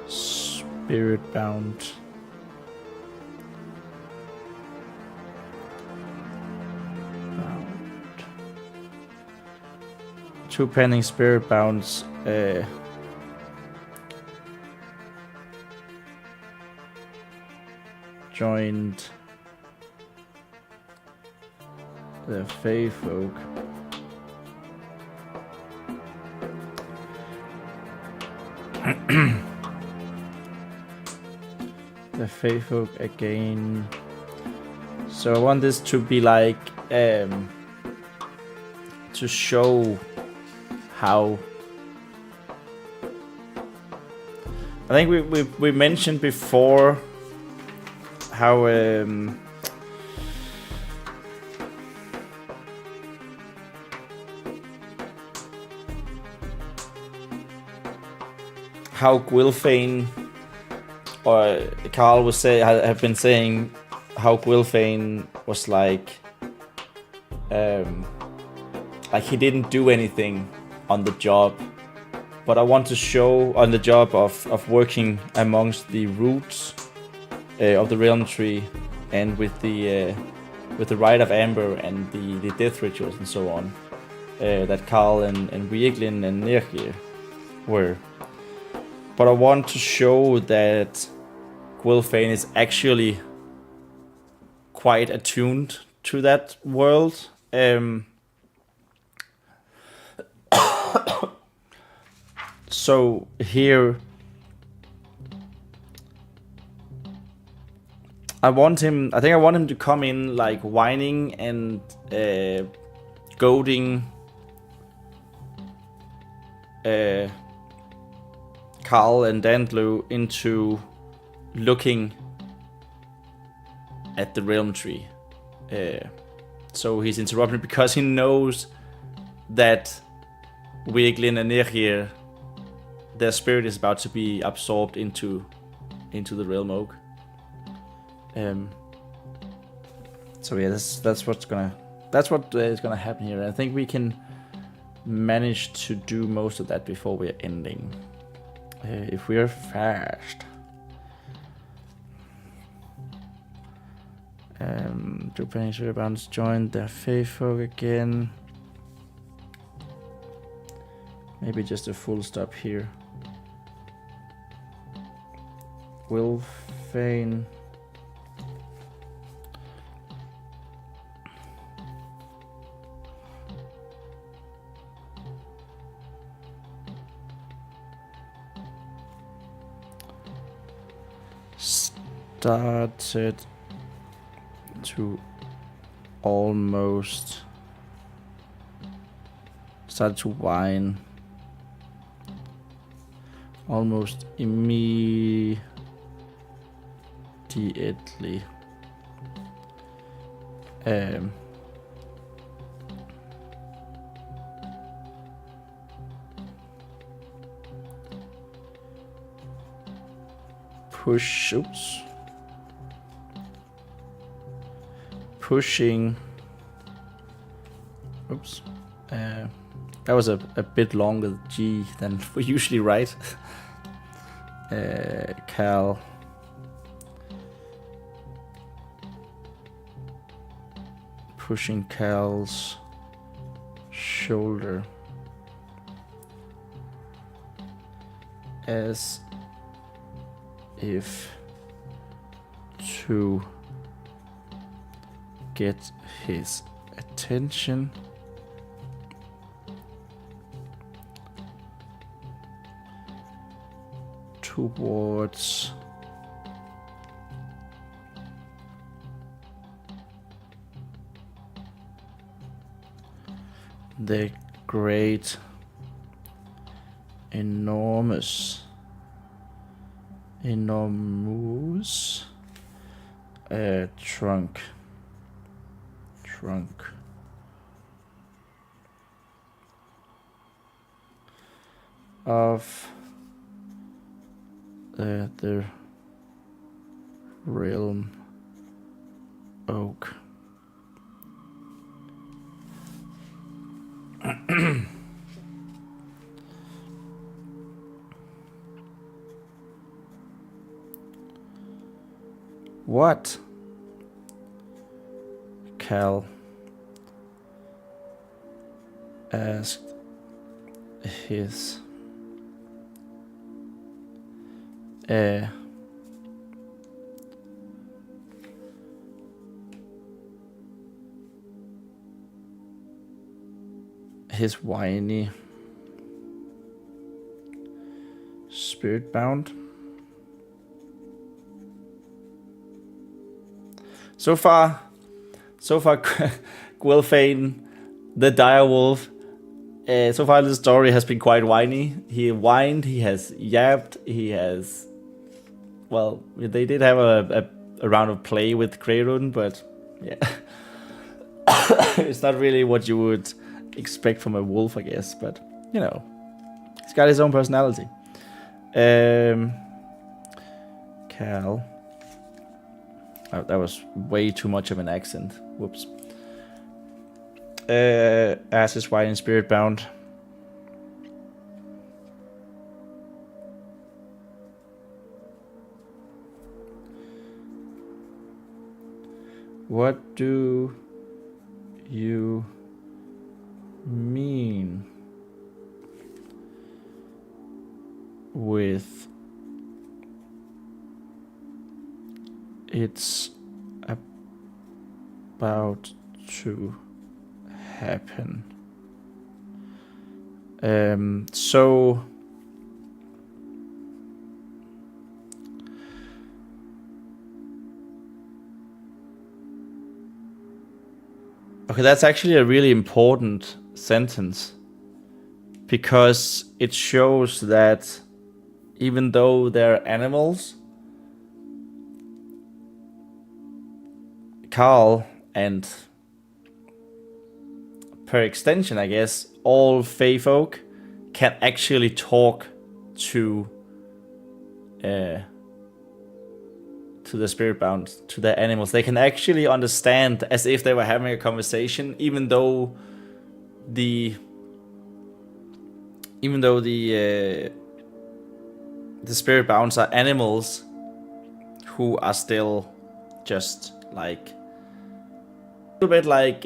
spirit bound. Two panting spirit bounds. Joined the Fae Folk. The Fae Folk again. So I want this to be like to show how. I think we mentioned before how Gwilfane, or Carl was have been saying how Gwilfane was like he didn't do anything on the job, but I want to show on the job of working amongst the roots of the realm tree, and with the rite of amber and the death rituals and so on, that Carl and Rieglin and Nergir were. But I want to show that Gwilfane is actually quite attuned to that world. So here I think I want him to come in like whining and goading Carl and Dandlu into looking at the realm tree. So he's interrupted because he knows that Wieglin and Nergir, their spirit is about to be absorbed into the realm oak. So yeah, that's what is gonna happen here. I think we can manage to do most of that before we're ending, if we're fast. Do Penny Bounds join the Fae Folk again? Maybe just a full stop here. Gwilfane. Started to whine almost immediately. Pushing. Oops. That was a bit longer G than we usually write. Cal. Pushing Cal's shoulder as if to get his attention. Towards the great, enormous trunk of the realm oak. What? Cal asked his his whiny spirit bound. So far, Gwilfane, the dire wolf. So far, the story has been quite whiny. He whined, he has yapped, he has. Well, they did have a round of play with Greyrun, but yeah, it's not really what you would expect from a wolf, I guess. But you know, he's got his own personality. Cal. Oh, that was way too much of an accent. Whoops. As is white and spirit bound. What do you mean with it's about to happen? So okay, that's actually a really important sentence, because it shows that even though they're animals, Carl, and per extension, I guess, all Fae Folk can actually talk to the spirit bound, to the animals. They can actually understand as if they were having a conversation, even though the spirit bounds are animals who are still just like a little bit like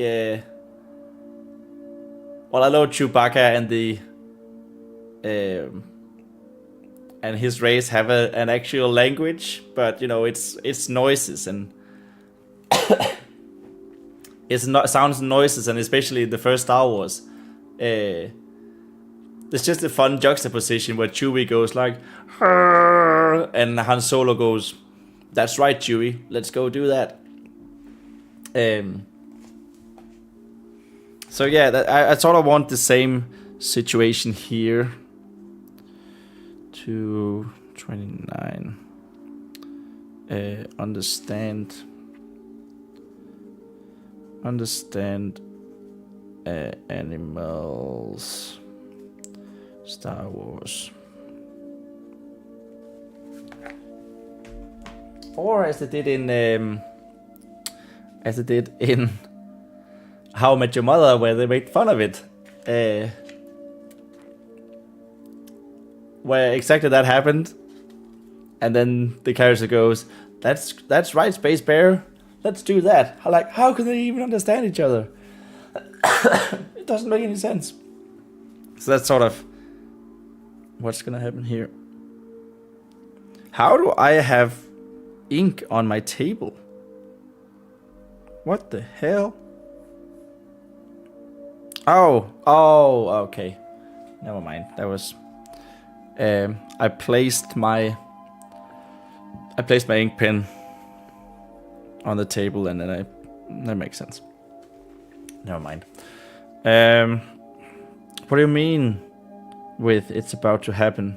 well, I know Chewbacca and the and his race have an actual language, but you know, it's noises, and it's not sounds and noises, and especially the first Star Wars, it's just a fun juxtaposition where Chewie goes like, and Han Solo goes, "That's right, Chewie, let's go do that." So yeah, I sort of want the same situation here. 229. Understand animals. Star Wars. Or as they did in How I Met Your Mother, where they made fun of it. Where exactly that happened, and then the character goes, "That's right, Space Bear. Let's do that." Like, how can they even understand each other? It doesn't make any sense. So that's sort of what's gonna happen here. How do I have ink on my table? What the hell? Oh, okay. Never mind. That was. I placed my ink pen on the table, and then that makes sense. Never mind. What do you mean with it's about to happen?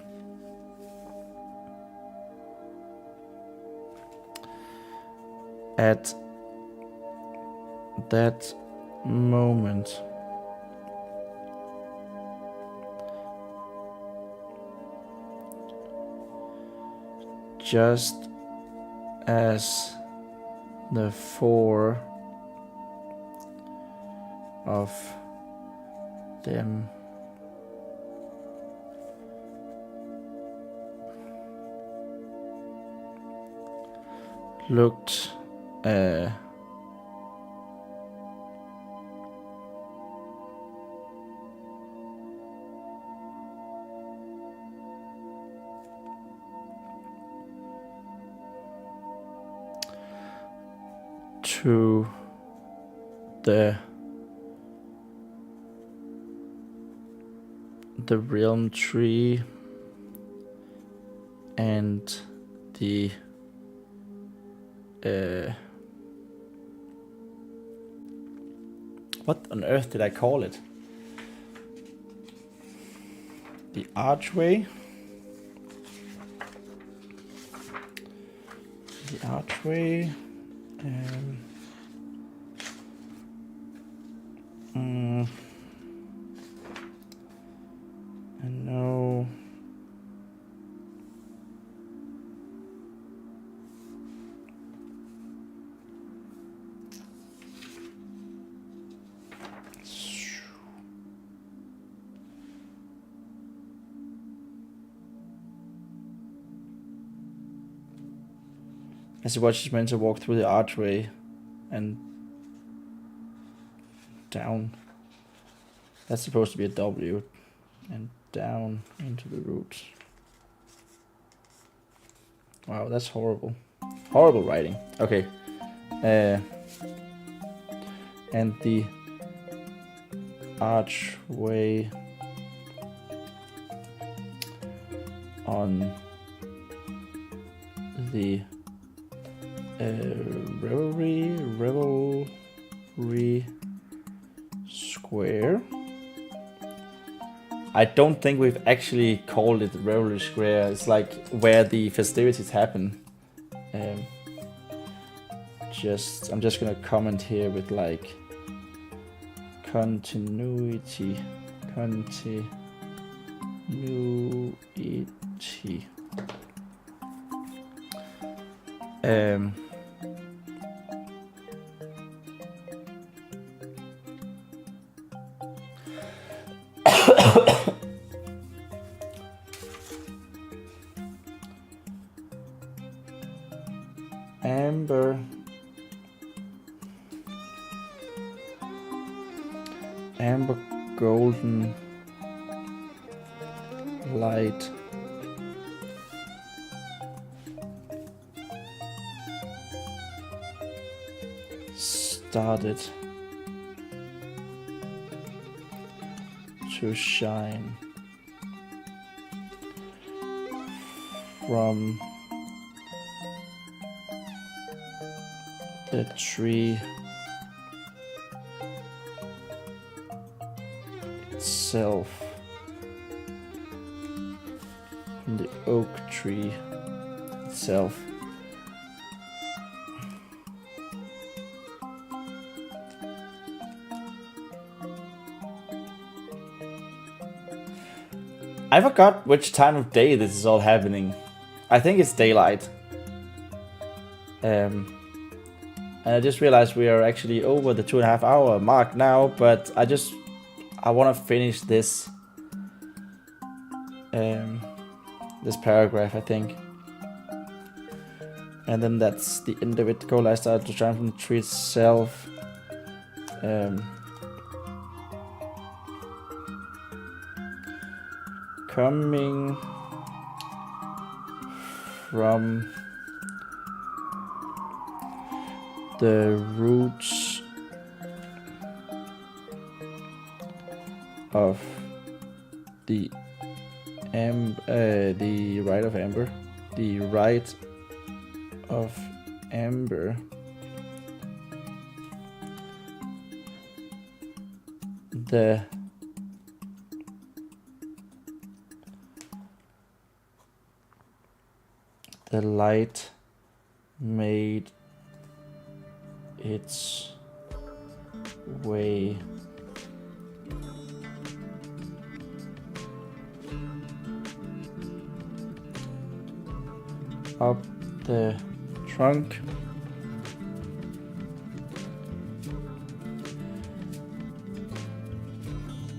At that moment, just as the four of them looked to the realm tree and the what on earth did I call it? The archway. The archway. I know. I see what she's meant to walk through the archway and down. That's supposed to be a W. And down into the roots. Wow, that's horrible. Horrible writing. Okay. And the archway on the revelry square. I don't think we've actually called it Revelry Square. It's like where the festivities happen. I'm just gonna comment here with like continuity. Amber golden light started to shine from the tree itself, from the oak tree itself. I forgot which time of day this is all happening. I think it's daylight. And I just realized we are actually over the 2.5 hour mark now, but I want to finish this this paragraph, I think. And then that's the end of it. Goal I started to shine from the tree itself. Coming from the roots of the right of amber, the right of amber, the light made its way up the trunk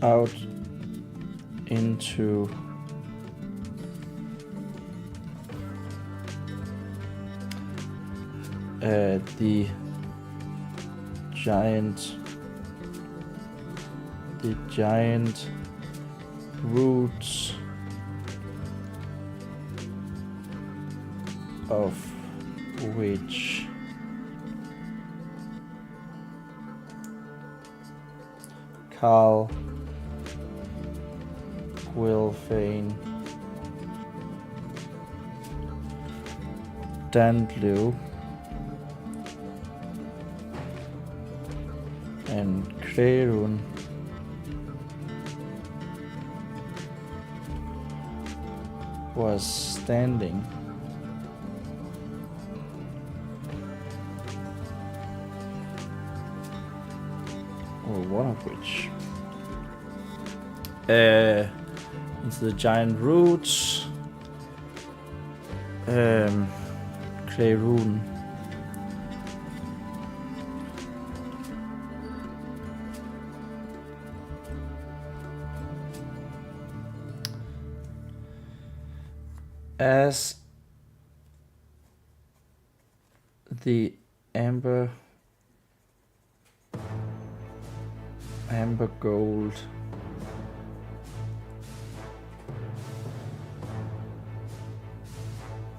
out into the giant roots of which Carl will fain Dandliw and Crerun was standing. Or one of which. Into the giant roots. Crerun. As the amber gold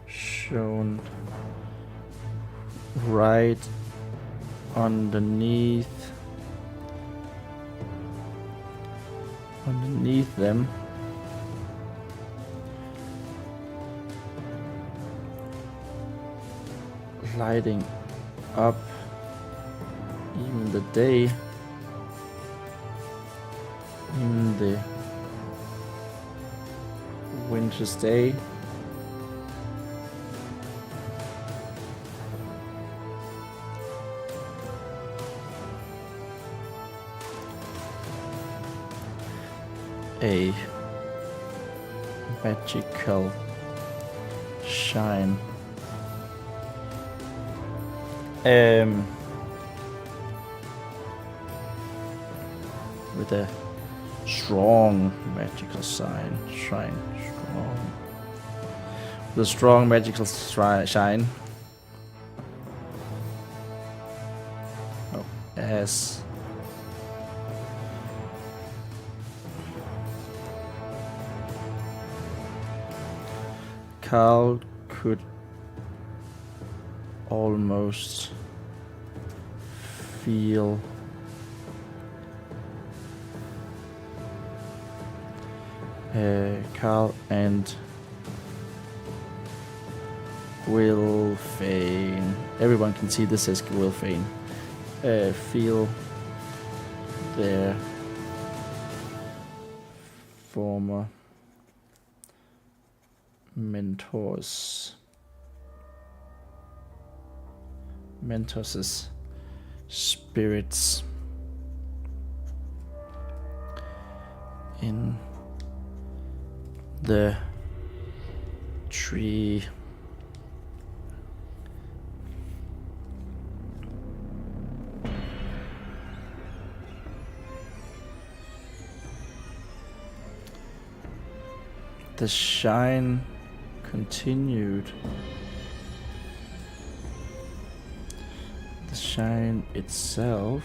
shown right underneath them, lighting up even the day, in the winter's day. A magical shine. With a strong magical shine. With a strong magical shine. Oh, as Carl could almost feel Carl and Will Fain. Everyone can see this as Will Fain. Feel their former mentors' spirits in the tree. The shine continued. The shine itself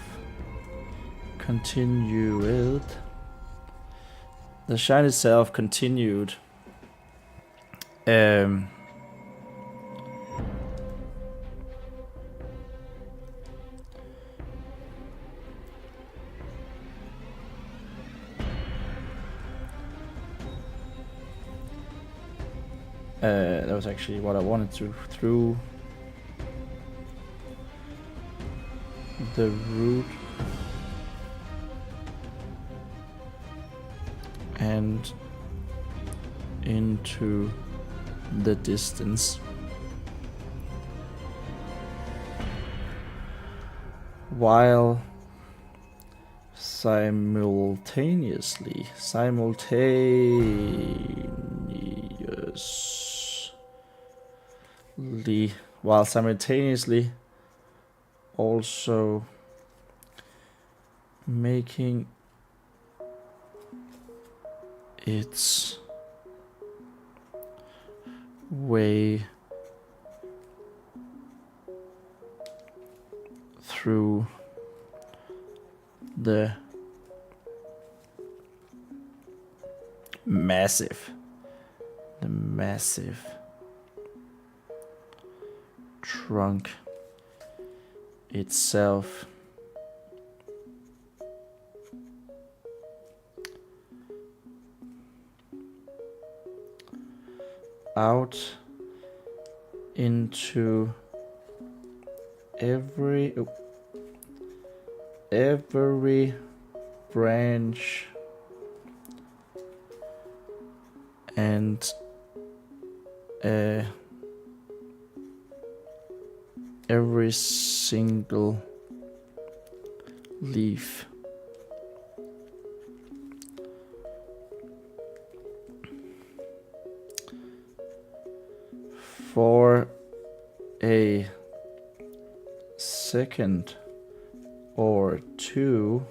continued. The shine itself continued. That was actually what I wanted to, through the root and into the distance, while simultaneously also making its way through the massive trunk itself. Out into every branch and every single leaf. For a second or two,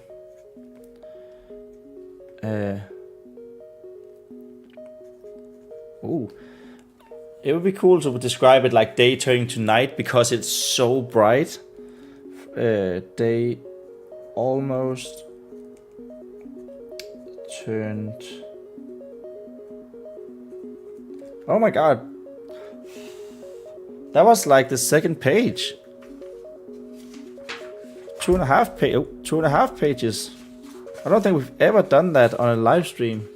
it would be cool to describe it like day turning to night because it's so bright. Day almost turned. Oh my god. That was like the second page. 2.5 pages. I don't think we've ever done that on a live stream.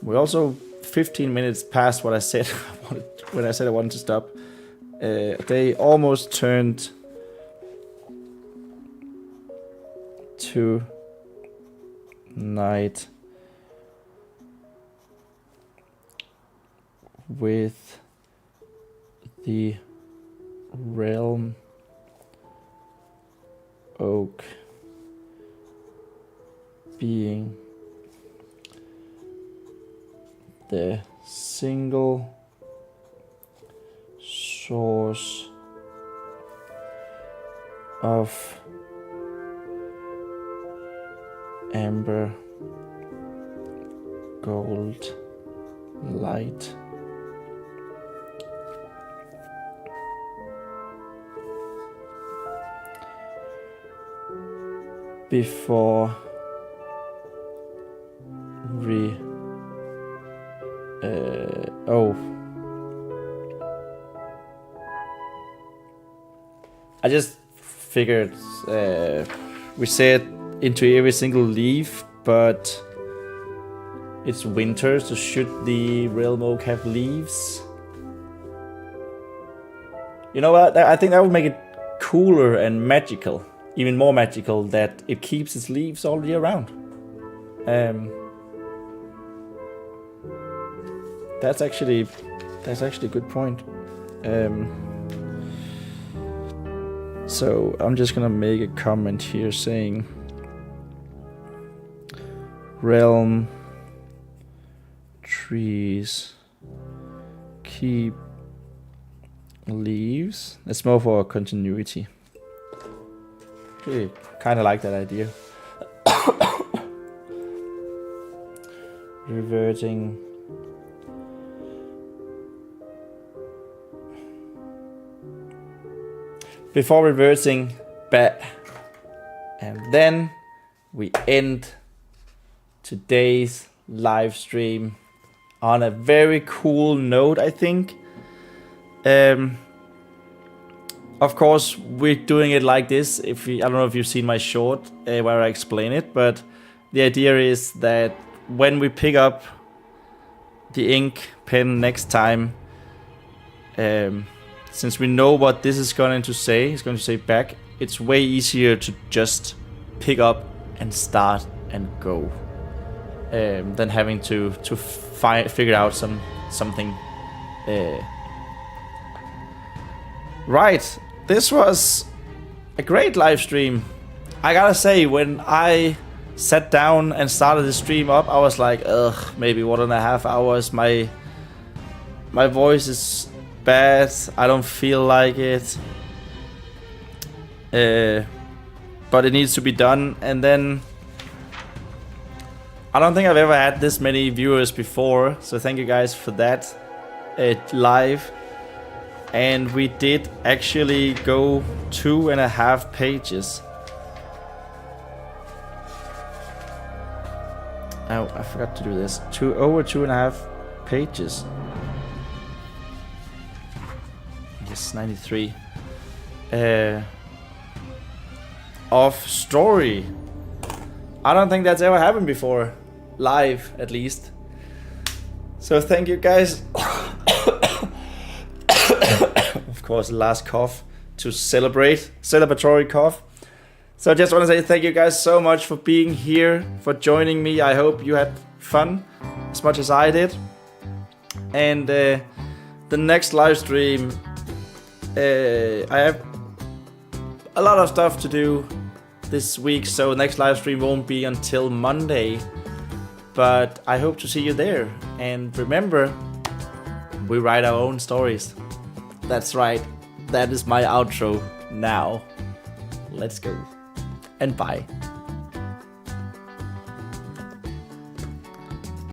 We're also 15 minutes past what I said when I said I wanted to stop. They almost turned to night with the realm oak being the single source of amber gold light. Before I just figured we said into every single leaf, but it's winter, so should the realm oak have leaves? You know what? I think that would make it cooler and magical. Even more magical that it keeps its leaves all year round. That's actually a good point. So I'm just gonna make a comment here saying realm trees keep leaves. It's more for continuity. Really kind of like that idea. Reverting. Before reversing back. And then we end today's live stream on a very cool note, I think. Of course, we're doing it like this. I don't know if you've seen my short where I explain it, but the idea is that when we pick up the ink pen next time, since we know what this is going to say, it's going to say back, it's way easier to just pick up and start and go, than having to figure out something. Right. This was a great live stream. I gotta say, when I sat down and started the stream up, I was like, ugh, maybe 1.5 hours. My voice is bad. I don't feel like it. But it needs to be done. And then I don't think I've ever had this many viewers before, so thank you guys for that. Live. And we did actually go 2.5 pages. Oh, I forgot to do this. Over 2.5 pages. Yes, 93. Of story. I don't think that's ever happened before. Live, at least. So thank you guys. Of course, last cough to celebrate. Celebratory cough. So I just want to say thank you guys so much for being here, for joining me. I hope you had fun as much as I did. And the next live stream, I have a lot of stuff to do this week, so next live stream won't be until Monday. But I hope to see you there. And remember, we write our own stories. That's right. That is my outro now. Let's go. And bye.